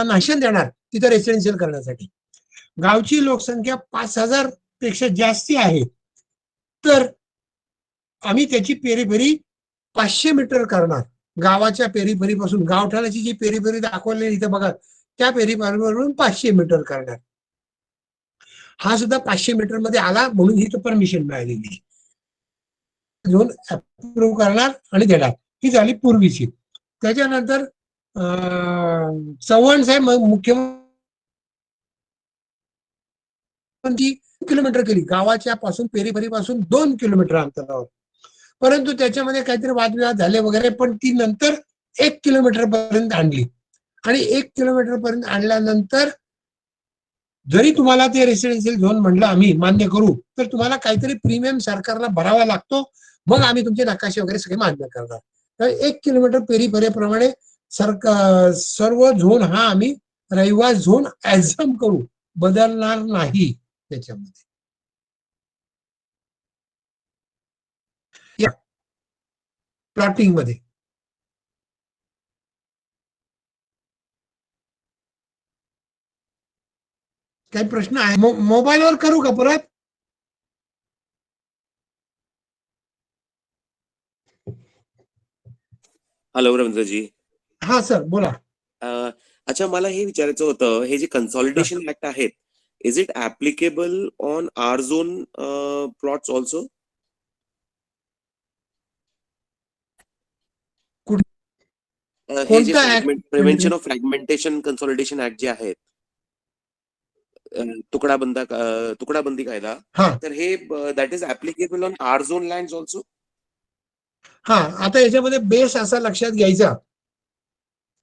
A: नाशन देणार तिथं रेसिडेन्शियल करण्यासाठी. गावची लोकसंख्या 5,000 पेक्षा जास्ती आहे तर आम्ही त्याची पेरीफेरी 500 मीटर करणार. गावाच्या पेरीफेरी पासून गावठाणाची जी पेरीफेरी दाखवलेली इथे बघा, त्या पेरीफेरीवरून 500 मीटर करणार. हा सुद्धा 500 मीटर मध्ये आला म्हणून ही परमिशन मिळालेली. झोन अप्रूव्ह करणार आणि देणार. ही झाली पूर्वीची. त्याच्यानंतर चव्हाण साहेब मुख्यमंत्री किलोमीटर केली, गावाच्या पासून पेरीफेरी पासून 2 किलोमीटर अंतरावर. परंतु त्याच्यामध्ये काहीतरी वादविवाद झाले वगैरे, पण ती नंतर 1 किलोमीटर पर्यंत आणली. आणि 1 किलोमीटर पर्यंत आणल्यानंतर जरी तुम्हाला ते रेसिडेन्शियल झोन म्हणलं आम्ही मान्य करू, तर तुम्हाला काहीतरी प्रीमियम सरकारला भरावा लागतो, मग आम्ही तुमचे नकाशे वगैरे सगळे मान्य करणार. तर 1 किलोमीटर पेरीफेरीप्रमाणे सर्व झोन हा आम्ही रहिवास झोन ऍझम करू, बदलणार नाही त्याच्यामध्ये. या प्लॉटिंग मध्ये काही प्रश्न आहे? मोबाईलवर करू का परत?
C: हॅलो रवींद्रजी.
A: हा सर बोला.
C: अच्छा, मला हे विचारायचं होतं, हे जे कन्सॉलिडेशन ऍक्ट आहेत, is it applicable on R zone plots also? हे जे prevention of fragmentation consolidation act जे आहेत, तुकडाबंदी कायदा, तर हे that is applicable on R zone land also?
A: हा, आता याच्यामध्ये बेस असा लक्षात घ्यायचा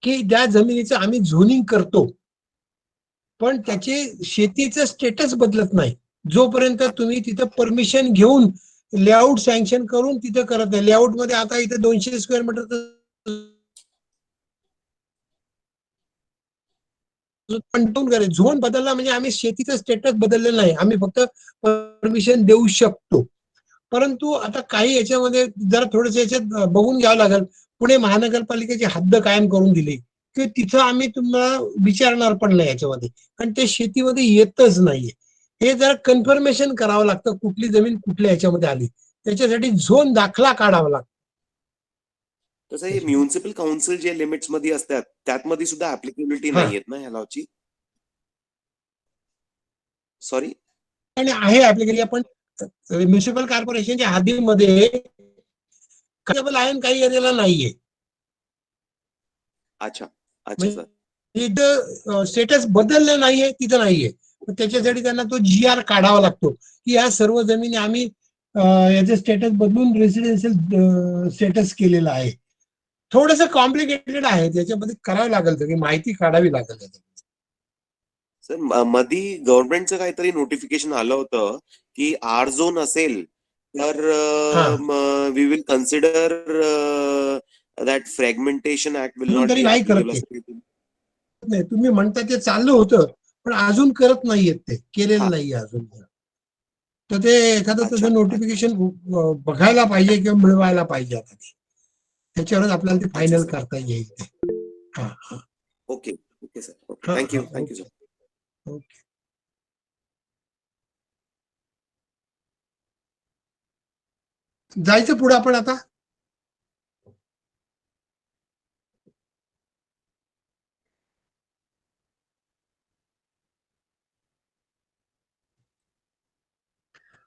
A: की ज्या जमिनीचं आम्ही झोनिंग करतो पण त्याचे शेतीचं स्टेटस बदलत नाही, जोपर्यंत तुम्ही तिथं परमिशन घेऊन लेआउट सँक्शन करून तिथं करत नाही. लेआउट मध्ये आता इथे 200 स्क्वेअर मीटर झोन बदलला म्हणजे आम्ही शेतीचं स्टेटस बदललेलं नाही, आम्ही फक्त परमिशन देऊ शकतो. परंतु आता काही याच्यामध्ये जरा थोडस याच्यात बघून घ्यावं लागेल. पुणे महानगरपालिकेची हद्द कायम करून दिली की तिथं आम्ही तुम्हाला विचारणार पण नाही याच्यामध्ये, कारण ते शेतीमध्ये येतच नाहीये. हे जरा कन्फर्मेशन करावं लागतं कुठली जमीन कुठल्या याच्यामध्ये आली, त्याच्यासाठी झोन दाखला काढावा लागतो.
C: तसं हे म्युनिसिपल काउन्सिल जे लिमिट्स मध्ये असतात त्यातमध्ये सुद्धा ऍप्लिकेबिलिटी
A: हा.
C: नाहीयेत ना ह्या लॉची? सॉरी.
A: आणि आहे ऍप्लिकेशन, पण म्युनिसिपल कॉर्पोरेशनच्या हद्दीमध्ये काही आहे आणि काही एरियाला नाहीये.
C: अच्छा अच्छा सर.
A: जिथं स्टेटस बदललं नाहीये तिथं नाहीये. त्याच्यासाठी त्यांना तो GR काढावा लागतो की या सर्व जमिनी आम्ही याचे स्टेटस बदलून रेसिडेन्शियल स्टेटस केलेलं आहे. थोडंसं कॉम्प्लिकेटेड आहे, त्याच्यामध्ये करावं लागेल, तरी माहिती काढावी लागेल.
C: सर मधी गव्हर्नमेंटचं काहीतरी नोटिफिकेशन आलं होतं की आर झोन असेल तर
A: हा.
C: We will consider that fragmentation act will
A: अजून
C: नॉट
A: तरी
C: बी
A: नाही करत
C: ऍप्लिकेबल.
A: नाही, तुम्ही म्हणता ते चाललं होतं पण अजून करत नाहीयेत, ते केलेलं
C: हा.
A: नाहीये अजून. तर ते एखादं
C: अच्छा
A: तसं नोटिफिकेशन बघायला पाहिजे किंवा मिळवायला पाहिजे. आता त्याच्यावरच आपल्याला ते
C: अच्छा
A: फायनल
C: सर.
A: करता येईल ते. हा हा
C: ओके ओके सर. ओके
A: हा
C: थँक्यू
A: हा.
C: Thank you sir.
A: Okay okay. जायचं पुढे आपण आता.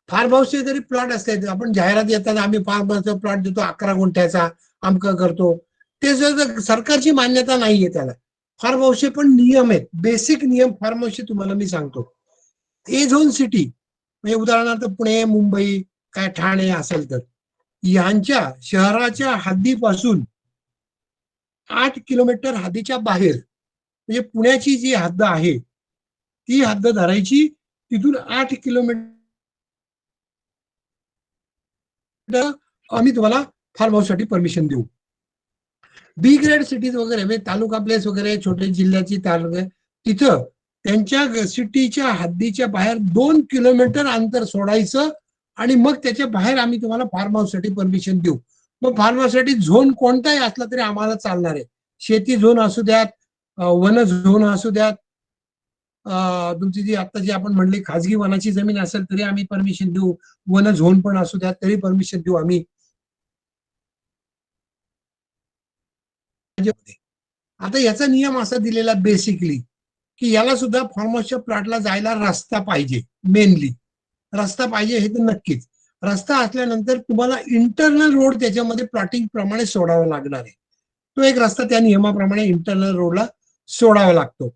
A: फार्म हाऊसचे जरी प्लॉट असतात, आपण जाहिरात येताना आम्ही फार्म हाऊसचा प्लॉट देतो 11 गुंठ्याचा, अमकं करतो, ते जर सरकारची मान्यता नाहीये त्याला. फार्म हाऊसचे पण नियम आहेत, बेसिक नियम फार्म हाऊसचे तुम्हाला मी सांगतो. ए झोन सिटी म्हणजे उदाहरणार्थ पुणे, मुंबई, काय ठाणे असेल तर यांच्या शहराच्या हद्दीपासून 8 किलोमीटर हद्दीच्या बाहेर, म्हणजे पुण्याची जी हद्द आहे ती हद्द धरायची, तिथून 8 किलोमीटर आम्ही तुम्हाला फार्म हाऊस साठी परमिशन देऊ. बी ग्रेड सिटीज वगैरे म्हणजे तालुका प्लेस वगैरे छोटे जिल्ह्याची तालुका, तिथं त्यांच्या सिटीच्या हद्दीच्या बाहेर 2 किलोमीटर अंतर सोडायचं आणि मग त्याच्या बाहेर आम्ही तुम्हाला फार्म हाऊस साठी परमिशन देऊ. मग फार्म हाऊस साठी झोन कोणताही असला तरी आम्हाला चालणार आहे. शेती झोन असू द्यात, वन झोन असू द्यात, तुमची जी आता जी आपण म्हणली खाजगी वनाची जमीन असेल तरी आम्ही परमिशन देऊ, वन झोन पण असू द्यात तरी परमिशन देऊ आम्ही. आता याचा नियम असा दिलेला बेसिकली की याला सुद्धा फार्म हाऊसच्या प्लॉटला जायला रस्ता पाहिजे. मेनली रस्ता पाहिजे हे तर नक्कीच. रस्ता असल्यानंतर तुम्हाला इंटरनल रोड त्याच्यामध्ये प्लॉटिंग प्रमाणे सोडावा लागणार आहे. तो एक रस्ता त्या नियमाप्रमाणे इंटरनल रोडला सोडावा लागतो.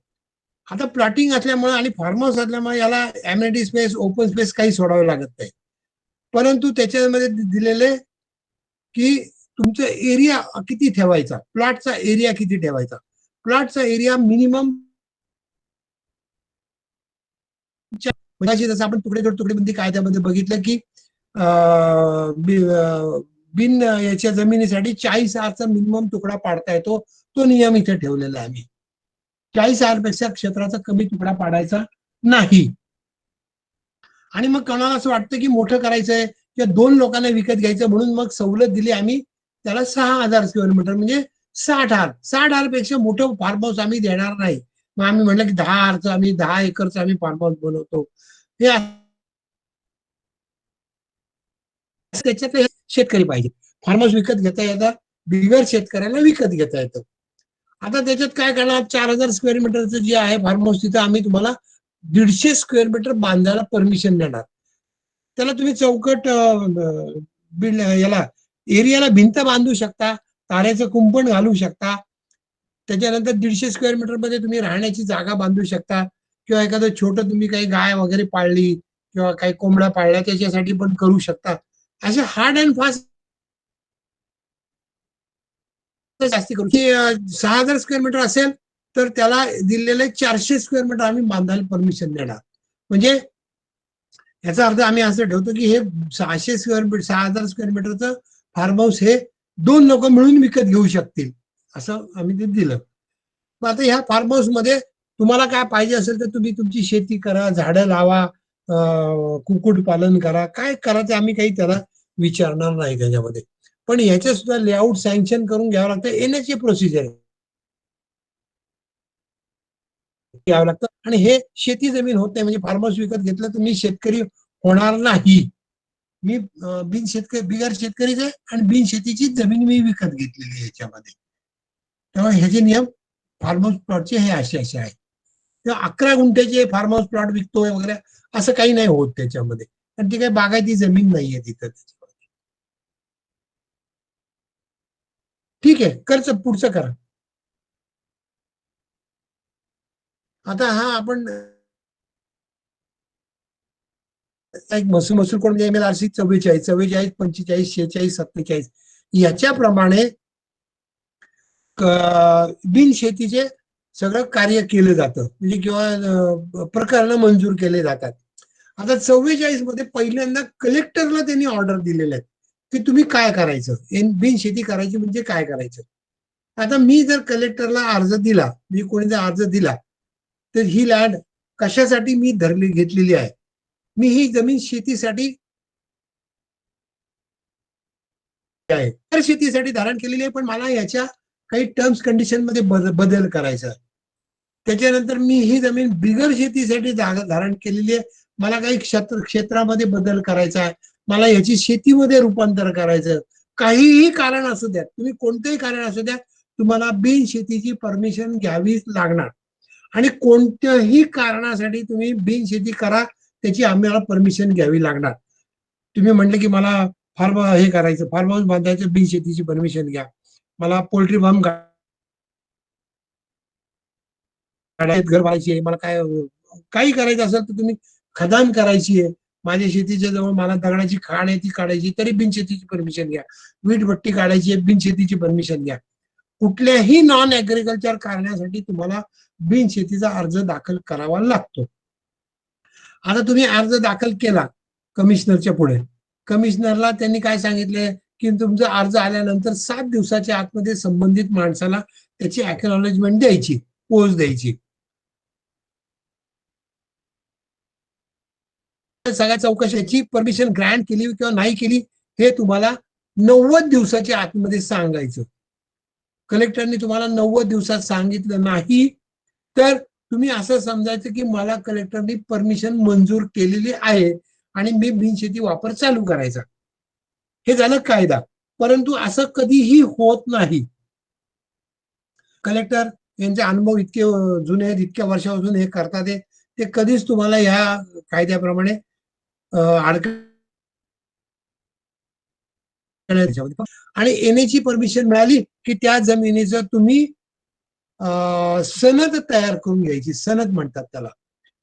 A: आता प्लॉटिंग असल्यामुळे आणि फार्म हाऊस असल्यामुळे याला एम्युनिटी स्पेस, ओपन स्पेस काही सोडावं लागत नाही. परंतु त्याच्यामध्ये दिलेले की तुमचा एरिया किती ठेवायचा, प्लॉटचा एरिया किती ठेवायचा. प्लॉटचा एरिया मिनिमम जसं आपण तुकडेबंदी कायद्यामध्ये बघितलं की बिन याच्या जमिनीसाठी 40 आरचा मिनिमम तुकडा पाडता येतो. तो नियम इथे ठेवलेला आहे आम्ही. 40 आरपेक्षा क्षेत्राचा कमी तुकडा पाडायचा नाही. आणि मग कोणाला असं वाटतं की मोठं करायचंय किंवा 2 लोकांना विकत घ्यायचं म्हणून मग सवलत दिली आम्ही त्याला 6000 स्क्वेअर मीटर म्हणजे 60 आरपेक्षा मोठं फार्म हाऊस आम्ही देणार नाही. मग आम्ही म्हटलं की 10 आरचं आम्ही 10 एकरचं आम्ही फार्म हाऊस बनवतो. हे त्याच्यात शेतकरी पाहिजे. फार्म हाऊस विकत घेता येतात, बिगर शेतकऱ्याला विकत घेता येतं. आता त्याच्यात काय करणार, 4000 स्क्वेअर मीटरचं जे आहे फार्म हाऊस तिथं आम्ही तुम्हाला 150 स्क्वेअर मीटर बांधायला परमिशन देणार. त्याला तुम्ही चौकट याला एरियाला भिंत बांधू शकता, तारेचं कुंपण घालू शकता. त्याच्यानंतर 150 स्क्वेअर मीटर मध्ये तुम्ही राहण्याची जागा बांधू शकता किंवा एखादं छोटं तुम्ही काही गाय वगैरे पाळली किंवा काही कोंबड्या पाळल्या त्याच्यासाठी पण करू शकता. असे हार्ड अँड फास्ट जास्ती करू की 6000 स्क्वेअर मीटर असेल तर त्याला दिलेले 400 स्क्वेअर मीटर आम्ही बांधायला परमिशन देणार. म्हणजे याचा अर्थ आम्ही असं ठेवतो की हे 600 स्क्वेअर मीटर 6000 स्क्वेअर मीटरचं फार्म हाऊस हे 2 लोक मिळून विकत घेऊ शकतील असं आम्ही ते दिलं. मग आता ह्या फार्म हाऊस मध्ये तुम्हाला काय पाहिजे असेल तर तुम्ही तुमची शेती करा, झाडं लावा, कुक्कुट पालन करा, काय करा ते आम्ही काही त्याला विचारणार नाही त्याच्यामध्ये. पण ह्याच्या सुद्धा लेआउट सँक्शन करून घ्यावं लागतं. NHA प्रोसिजर घ्यावं लागतं आणि हे शेती जमीन होत नाही. म्हणजे फार्म हाऊस विकत घेतलं तुम्ही शेतकरी होणार नाही. मी बिगर शेतकरीच आहे आणि बिनशेतीची जमीन मी विकत घेतलेली आहे याच्यामध्ये. तेव्हा ह्याचे नियम फार्म हाऊस प्लॉटचे हे असे आहेत. तेव्हा 11 गुंठ्याचे फार्म हाऊस प्लॉट विकतोय वगैरे असं काही नाही होत त्याच्यामध्ये, कारण ती काही बागायती जमीन नाहीये तिथं. ठीक आहे, करच पुढचं करा. आता हा आपण एक महसूल कोड म्हणजे MLRC 44, 45, 45, 46, 47 याच्याप्रमाणे बिनशेतीचे सगळं कार्य केलं जातं, म्हणजे किंवा प्रकरण मंजूर केले जातात. आता 44 मध्ये पहिल्यांदा कलेक्टरला त्यांनी ऑर्डर दिलेले आहेत की तुम्ही काय करायचं, बिनशेती करायची म्हणजे काय करायचं. आता मी जर कलेक्टरला अर्ज दिला, मी कोणी जर अर्ज दिला, तर ही लँड कशासाठी मी घेतलेली आहे, मी ही जमीन शेतीसाठी आहे, तर शेतीसाठी धारण केलेली आहे, पण मला याच्या काही टर्म्स कंडिशन मध्ये बदल करायचा. त्याच्यानंतर मी ही जमीन बिगर शेतीसाठी धारण केलेली आहे, मला काही क्षेत्रामध्ये बदल करायचा आहे, मला याची शेतीमध्ये रूपांतर करायचं. काहीही कारण असू द्या, तुम्ही कोणतेही कारण असू द्या, तुम्हाला बिनशेतीची परमिशन घ्यावीच लागणार. आणि कोणत्याही कारणासाठी तुम्ही बिनशेती करा, त्याची आम्हाला परमिशन घ्यावी लागणार. तुम्ही म्हटले की मला हे करायचं, फार्म हाऊस बांधायचं, बिनशेतीची परमिशन घ्या, मला पोल्ट्री फार्म घर बांधायची आहे, मला काही करायचं असेल तर तुम्ही खदान करायची आहे, माझ्या शेतीच्या जवळ मला दगडाची खाण आहे ती काढायची, तरी बिनशेतीची परमिशन घ्या, वीट भट्टी काढायची आहे, बिनशेतीची परमिशन घ्या. कुठल्याही नॉन ऍग्रिकल्चर करण्यासाठी तुम्हाला बिनशेतीचा अर्ज दाखल करावा लागतो. आता तुम्ही अर्ज दाखल केला कमिशनरच्या पुढे, कमिशनरला त्यांनी काय सांगितले की तुमचा अर्ज आल्यानंतर 7 दिवसाच्या आतमध्ये संबंधित माणसाला त्याची अॅक्नॉलेजमेंट द्यायची, पोच द्यायची. सगळ्या चौकशीची परमिशन ग्रँट केली किंवा नाही केली हे तुम्हाला 90 दिवसाच्या आतमध्ये सांगायचं. कलेक्टरने तुम्हाला 90 दिवसात सांगितलं नाही तर तुम्ही असं समजायचं की मला कलेक्टरने परमिशन मंजूर केलेली आहे आणि मी बिनशेती वापर चालू करायचा. हे झालं कायदा. परंतु असं कधीही होत नाही. कलेक्टर यांचे अनुभव इतके जुने आहेत, इतक्या वर्षापासून हे करतात, ते कधीच तुम्हाला ह्या कायद्याप्रमाणे आणि येण्याची परमिशन मिळाली की त्या जमिनीचं तुम्ही सनद तयार करून घ्यायची. सनद म्हणतात त्याला.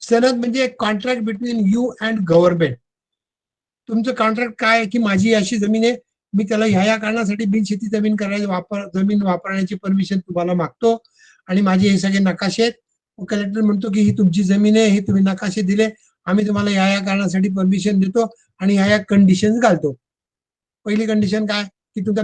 A: सनद म्हणजे एक contract between you and government. तुमचं कॉन्ट्रॅक्ट काय आहे की माझी अशी जमीन आहे, मी त्याला ह्या कारणासाठी बिनशेती जमीन जमीन वापरण्याची परमिशन तुम्हाला मागतो आणि माझे हे सगळे नकाशे आहेत. कलेक्टर म्हणतो की ही तुमची जमीन आहे, हे तुम्ही नकाशे दिले, आम्ही तुम्हाला या कारणासाठी परमिशन देतो आणि ह्या कंडिशन घालतो. पहिली कंडिशन काय की तुमचा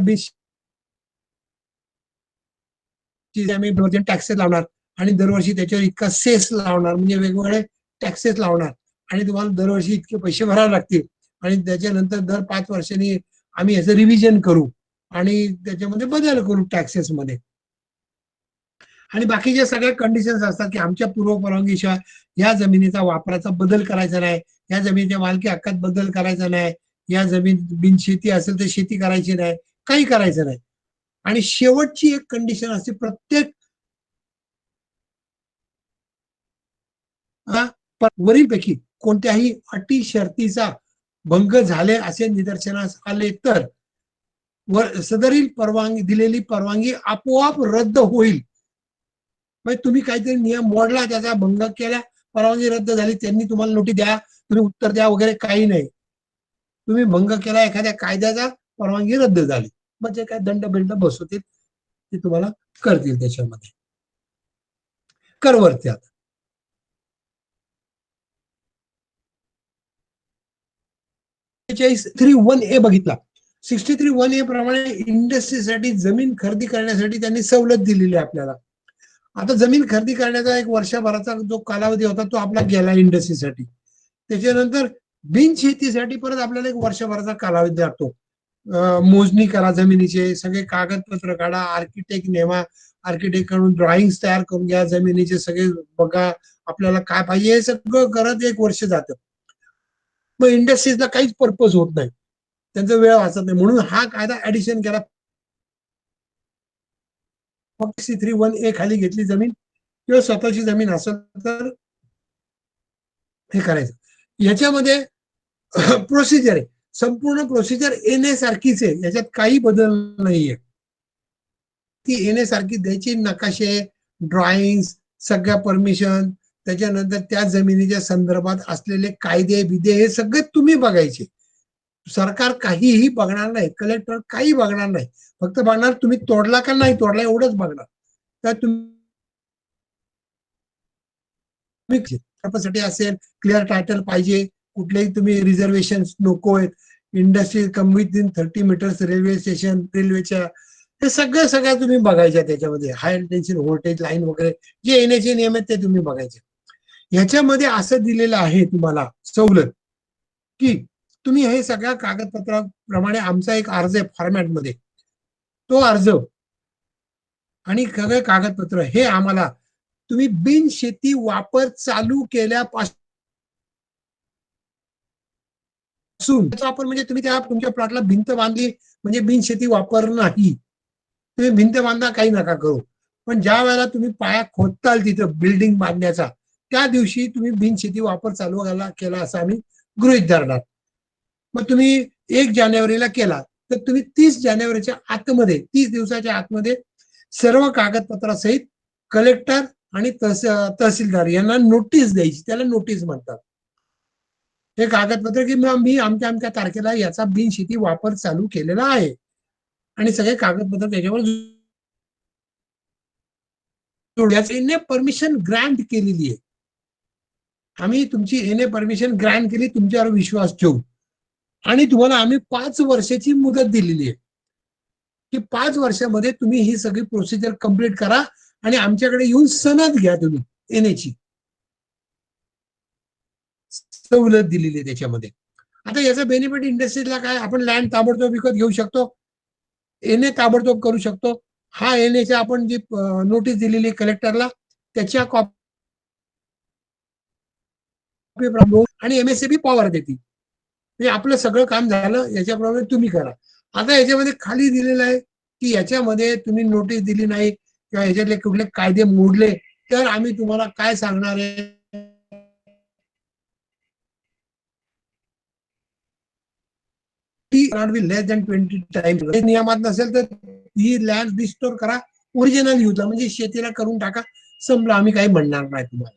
A: टॅक्सेस लावणार आणि दरवर्षी त्याच्यावर इतका सेस लावणार, म्हणजे वेगवेगळे टॅक्सेस लावणार आणि तुम्हाला दरवर्षी इतके पैसे भरावे लागतील आणि त्याच्यानंतर दर 5 वर्षांनी आम्ही याचं रिव्हिजन करू आणि त्याच्यामध्ये बदल करू टॅक्सेस मध्ये. आणि बाकीच्या सगळ्या कंडिशन्स असतात की आमच्या पूर्व परवानगीशिवाय या जमिनीचा वापराचा बदल करायचा नाही, या जमिनीच्या मालकी हक्कात बदल करायचा नाही, या जमीन बिनशेती असेल तर शेती करायची नाही, काही करायचं नाही. आणि शेवटची एक कंडिशन असते प्रत्येक वरीलपैकी कोणत्याही अटी शर्तीचा भंग झाले असे निदर्शनास आले तर सदरील परवानगी दिलेली परवानगी आपोआप रद्द होईल. म्हणजे तुम्ही काहीतरी नियम मोडला, त्याचा भंग केला, परवानगी रद्द झाली, त्यांनी तुम्हाला नोटीस द्या, तुम्ही उत्तर द्या वगैरे काही नाही. तुम्ही भंग केला एखाद्या कायद्याचा, परवानगी रद्द झाली, म्हणजे काय दंड बिंड बसवतील ते तुम्हाला करतील. त्याच्यामध्ये करवरती आता 63(1)(a) बघितला. 63(1)(a) प्रमाणे इंडस्ट्रीसाठी जमीन खरेदी करण्यासाठी त्यांनी सवलत दिलेली आहे आपल्याला. आता जमीन खरेदी करण्याचा एक वर्षभराचा जो कालावधी होता तो आपला गेला इंडस्ट्रीसाठी. त्याच्यानंतर बिनशेतीसाठी परत आपल्याला एक वर्षभराचा कालावधी लागतो. मोजणी करा जमिनीचे, सगळे कागदपत्र काढा, आर्किटेक्ट नेमा, आर्किटेक्ट कडून ड्रॉइंग तयार करून घ्या, जमिनीचे सगळे बघा, आपल्याला काय पाहिजे हे सगळं करत एक वर्ष जातं. मग इंडस्ट्रीजला काहीच पर्पज होत नाही. त्यांचा वेळ वाचत नाही, म्हणून हा कायदा ऍडिशन केला. 63(1)(a) खाली घेतली जमीन किंवा स्वतःची जमीन असेल तर हे करायचं. याच्यामध्ये प्रोसिजर आहे, संपूर्ण प्रोसिजर येण्यासारखीच आहे, याच्यात काही बदल नाहीये. ती येण्यासारखी द्यायची, नकाशे, ड्रॉइंग्स, सगळ्या परमिशन, त्याच्यानंतर त्या जमिनीच्या संदर्भात असलेले कायदे बिदे हे सगळे तुम्ही बघायचे. सरकार काहीही बघणार नाही, कलेक्टर काही बघणार नाही, फक्त बघणार तुम्ही तोडला का नाही तोडला एवढंच बघणार. तर तुम्ही असेल, क्लिअर टायटल पाहिजे, कुठलेही तुम्ही रिझर्वेशन नको आहेत, industry come within 30 metres railway station, रेल्वेच्या ते सगळ्या तुम्ही बघायच्या. त्याच्यामध्ये हाय टेन्शन व्होल्टेज लाईन वगैरे जे येण्याचे नियम आहेत ते तुम्ही बघायचे. ह्याच्यामध्ये असं दिलेलं आहे तुम्हाला सवलत की तुम्ही हे सगळ्या कागदपत्राप्रमाणे आमचा एक अर्ज आहे फॉर्मॅटमध्ये, तो अर्ज आणि सगळे कागदपत्र हे आम्हाला तुम्ही बिनशेती वापर चालू केल्यापासून वापर म्हणजे तुम्ही त्या तुमच्या प्लॉटला भिंत बांधली म्हणजे बिनशेती वापर नाही, तुम्ही भिंत बांधा काही नका करू, पण ज्या वेळेला तुम्ही पाया खोदताल तिथं बिल्डिंग बांधण्याचा त्या दिवशी तुम्ही बिनशेती वापर चालू केला असं आम्ही गृहीत धरणार. मग तुम्ही 1 जानेवारीला केला तर तुम्ही 30 जानेवारीच्या आतमध्ये, 30 दिवसाच्या आतमध्ये सर्व कागदपत्रासहित कलेक्टर आणि तहसीलदार यांना नोटीस द्यायची, त्याला नोटीस म्हणतात. हे कागदपत्र की मी आमच्या आमच्या तारखेला याचा बिनशेती वापर चालू केलेला आहे आणि सगळे कागदपत्र त्याच्यावर परमिशन ग्रँट केलेली आहे. आम्ही तुमची एने परमिशन ग्रँट केली, तुमच्यावर विश्वास ठेवू आणि तुम्हाला आम्ही 5 वर्षाची मुदत दिलेली आहे की 5 वर्षामध्ये तुम्ही ही सगळी प्रोसिजर कंप्लीट करा आणि आमच्याकडे येऊन सनद घ्या तुम्ही एनेची. सवलत दिलेली आहे त्याच्यामध्ये. आता याचा बेनिफिट इंडस्ट्रीजला काय, आपण लँड ताबडतोब विकत घेऊ शकतो, एने ताबडतोब करू शकतो. हा एनेच्या आपण जी नोटीस दिलेली कलेक्टरला त्याच्या कॉपी आणि एमएससीबी पॉवर देते, म्हणजे आपलं सगळं काम झालं, याच्याप्रमाणे तुम्ही करा. आता याच्यामध्ये खाली दिलेलं आहे की याच्यामध्ये तुम्ही नोटीस दिली नाही किंवा याच्यातले कुठले कायदे मोडले तर आम्ही तुम्हाला काय सांगणार आहे, लेस दॅन 20 टाइम्स. नियमात नसेल तर ही लँड रिस्टोर करा ओरिजिनल यूजला, म्हणजे शेतीला करून टाका, संपलं, आम्ही काही म्हणणार नाही तुम्हाला.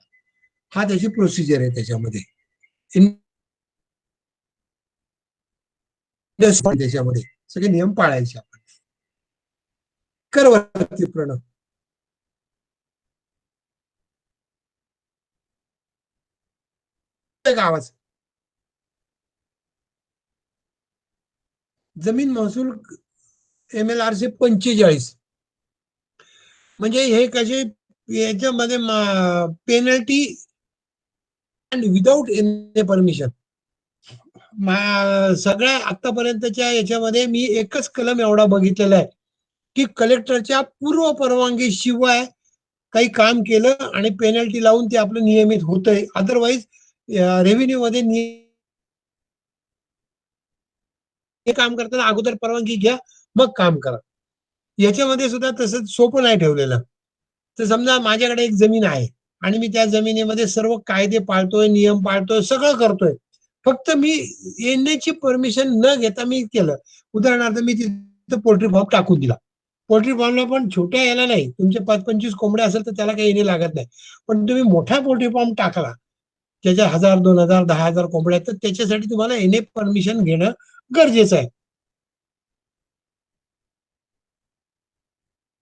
A: हा त्याची प्रोसिजर आहे त्याच्यामध्ये. त्याच्यामध्ये सगळे नियम पाळायचे आपण. करवरती प्रणव आवाज. जमीन महसूल MLRC 45, म्हणजे हे कसे याच्यामध्ये पेनल्टी विदाउट एनी परमिशन. सगळ्या आतापर्यंतच्या याच्यामध्ये मी एकच कलम एवढा बघितलेला आहे की कलेक्टरच्या पूर्व परवानगी शिवाय काही काम केलं आणि पेनल्टी लावून ते आपलं नियमित होतंय. अदरवाईज रेव्हेन्यू मध्ये हे काम करताना अगोदर परवानगी घ्या मग काम करा. याच्यामध्ये सुद्धा तसंच सोपं नाही ठेवलेलं. तर समजा माझ्याकडे एक जमीन आहे आणि मी त्या जमिनीमध्ये सर्व कायदे पाळतोय, नियम पाळतोय, सगळं करतोय, फक्त मी येण्याची परमिशन न घेता मी केलं. उदाहरणार्थ मी तिथं पोल्ट्री फार्म टाकून दिला. पोल्ट्री फार्मला पण छोट्या याला नाही, तुमचे 5-25 कोंबड्या असेल तर त्याला काही येणे लागत नाही, पण तुम्ही मोठा पोल्ट्री फार्म टाकला त्याच्या 1000, 2000, 10,000 कोंबड्या, तर त्याच्यासाठी तुम्हाला येणे परमिशन घेणं गरजेचं आहे.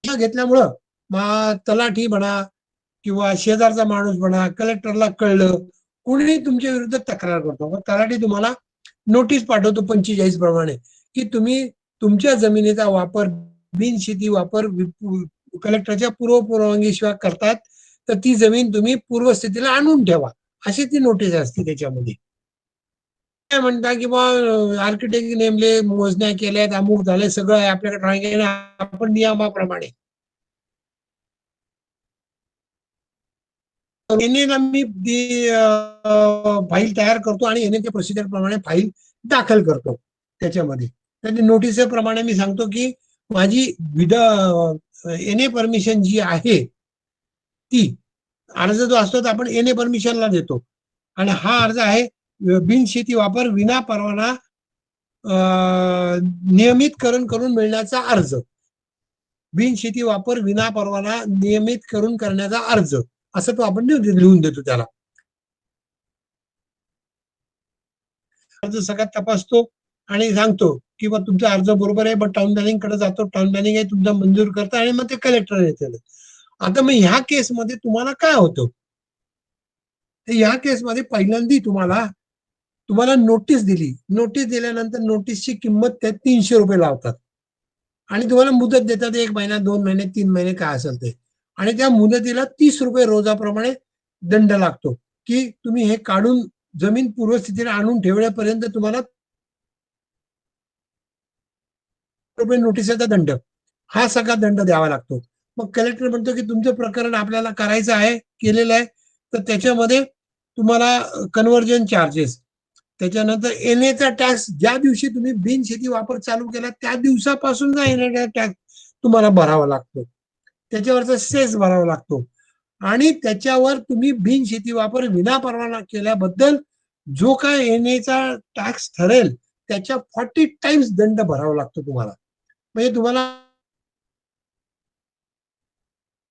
A: घेतल्यामुळं तलाठी म्हणा किंवा शेजारचा माणूस म्हणा, कलेक्टरला कळलं, कोणीही तुमच्या विरुद्ध तक्रार करतो, मग तलाठी तुम्हाला नोटीस पाठवतो 45 प्रमाणे की तुम्ही तुमच्या जमिनीचा वापर बिनशेती वापर कलेक्टरच्या पूर्व परवानगीशिवाय करतात, तर ती जमीन तुम्ही पूर्वस्थितीला आणून ठेवा, अशी ती नोटीस असते त्याच्यामध्ये. काय म्हणता की बा आर्किटेक्ट नेमले, मोजण्या केल्यात, अमुक झाले, सगळं आहे आपल्याकडे ड्रॉइंग आहे, आपण नियमाप्रमाणे एनएला मी फाईल तयार करतो आणि एनएच्या प्रोसिजर प्रमाणे फाईल दाखल करतो. त्याच्यामध्ये. तर नोटिसेप्रमाणे मी सांगतो की माझी एनए परमिशन जी आहे ती अर्ज जो असतो तो आपण एनए परमिशनला देतो आणि हा अर्ज आहे बिनशेती वापर विना परवाना नियमितकरण करून मिळण्याचा अर्ज. बिनशेती वापर विना परवाना नियमित करून करण्याचा अर्ज असं तो आपण लिहून देतो त्याला. अर्ज सगळ्यात तपासतो आणि सांगतो की बा तुमचा अर्ज बरोबर आहे, पण टाउन प्लॅनिंग कडे जातो, टाउन प्लॅनिंग आहे तुमचा मंजूर करतं आणि मग ते कलेक्टर येते. आता मग ह्या केसमध्ये तुम्हाला काय होतं, ह्या केसमध्ये पहिल्यांदा तुम्हाला नोटीस दिली. नोटीस दिल्यानंतर नोटीसची किंमत ते 300 रुपये लावतात आणि तुम्हाला मुदत देतात 1 महिना 2 महिने 3 महिने काय असेल ते. आणि त्या मुदतीला 30 रुपये रोजाप्रमाणे दंड लागतो की तुम्ही हे काढून जमीन पूर्वस्थितीला आणून ठेवण्यापर्यंत तुम्हाला रुपये नोटिसचा दंड, हा सगळा दंड द्यावा लागतो. मग कलेक्टर म्हणतो की तुमचं प्रकरण आपल्याला करायचं आहे, केलेलं आहे, तर त्याच्यामध्ये तुम्हाला कन्व्हर्जन चार्जेस, त्याच्यानंतर एनएचा टॅक्स ज्या दिवशी तुम्ही बिनशेती वापर चालू केला त्या दिवसापासून एनएचा टॅक्स तुम्हाला भरावा लागतो, त्याच्यावरचा सेस भरावा लागतो आणि त्याच्यावर तुम्ही बिनशेती वापर विना परवाना केल्याबद्दल जो काय एनएचा टॅक्स ठरेल त्याच्या 40 टाइम्स दंड भरावा लागतो तुम्हाला. म्हणजे तुम्हाला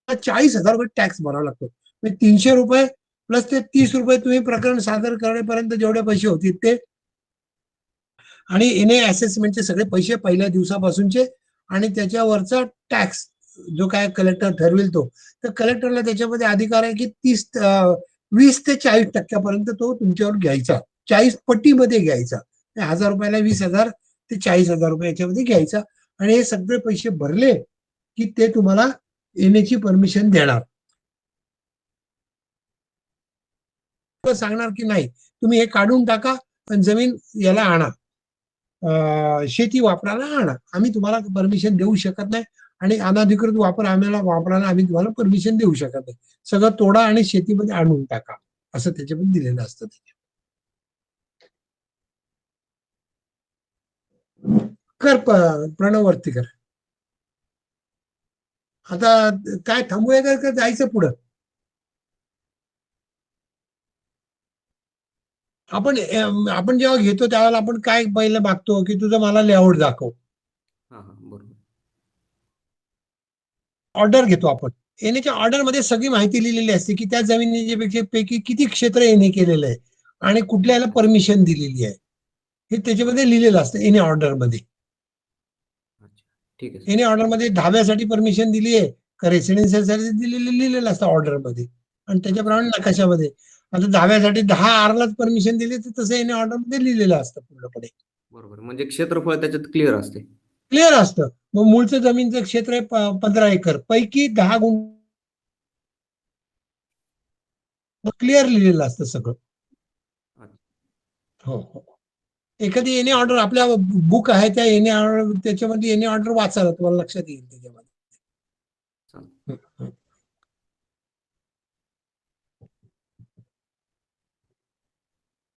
A: 40,000 रुपये टॅक्स भरावा लागतो. म्हणजे 300 रुपये प्लस ते 30 रुपये तुम्ही प्रकरण सादर करेपर्यंत जेवढे पैसे होतील ते आणि एनए असेसमेंटचे सगळे पैसे पहिल्या दिवसापासूनचे आणि त्याच्यावरचा टॅक्स जो काय कलेक्टर ठरवेल तो, तर कलेक्टरला त्याच्यामध्ये अधिकार आहे की 20 ते 40% तो तुमच्यावर घ्यायचा, 40 पटीमध्ये घ्यायचा. 1,000 रुपयाला 20,000 ते 40,000 रुपये याच्यामध्ये घ्यायचा आणि हे सगळे पैसे भरले की ते तुम्हाला येण्याची परमिशन देणार. सांगणार की नाही तुम्ही हे काढून टाका आणि जमीन याला आणा, शेती वापरायला आणा, आम्ही तुम्हाला परमिशन देऊ शकत नाही आणि अनधिकृत वापरायला आम्ही तुम्हाला परमिशन देऊ शकत नाही, सगळं तोडा आणि शेतीमध्ये आणून टाका असं त्याच्यामध्ये दिलेलं असतं. कर प्रणववरती कर. आता काय थांबूया का जायचं पुढं? आपण जेव्हा घेतो त्यावेळेला आपण काय पहिलं मागतो की तुझं मला लेआउट दाखव.
D: बरोबर.
A: ऑर्डर घेतो आपण. एनएच्या ऑर्डर मध्ये सगळी माहिती लिहिलेली असते की त्या जमिनीच्या पैकी किती क्षेत्र एनए केलेलं आहे आणि कुठल्याला परमिशन दिलेली आहे हे त्याच्यामध्ये लिहिलेलं असतं एनए ऑर्डर मध्ये.
D: ठीक आहे.
A: एनए ऑर्डर मध्ये धाब्यासाठी परमिशन दिली आहे का रेसिडेन्शियल लिहिलेलं असतं ऑर्डर मध्ये आणि त्याच्याप्रमाणे नकाशामध्ये. आता धाब्यासाठी 10 आरलाच परमिशन दिली तर तसं एनए ऑर्डर मध्ये लिहिलेलं असतं पूर्णपणे.
D: बरोबर, म्हणजे क्षेत्रफळ त्याच्यात क्लिअर असते.
A: क्लिअर असतं. मग मूळचं जमीनचं क्षेत्र आहे 15 एकर पैकी 10 गुंठ क्लिअर लिहिलेलं असतं सगळं. हो हो. एखादी एनए ऑर्डर आपल्या बुक आहे त्या एनए ऑर्डर त्याच्यामध्ये एनए ऑर्डर वाचायला तुम्हाला लक्षात येईल त्याच्यामध्ये.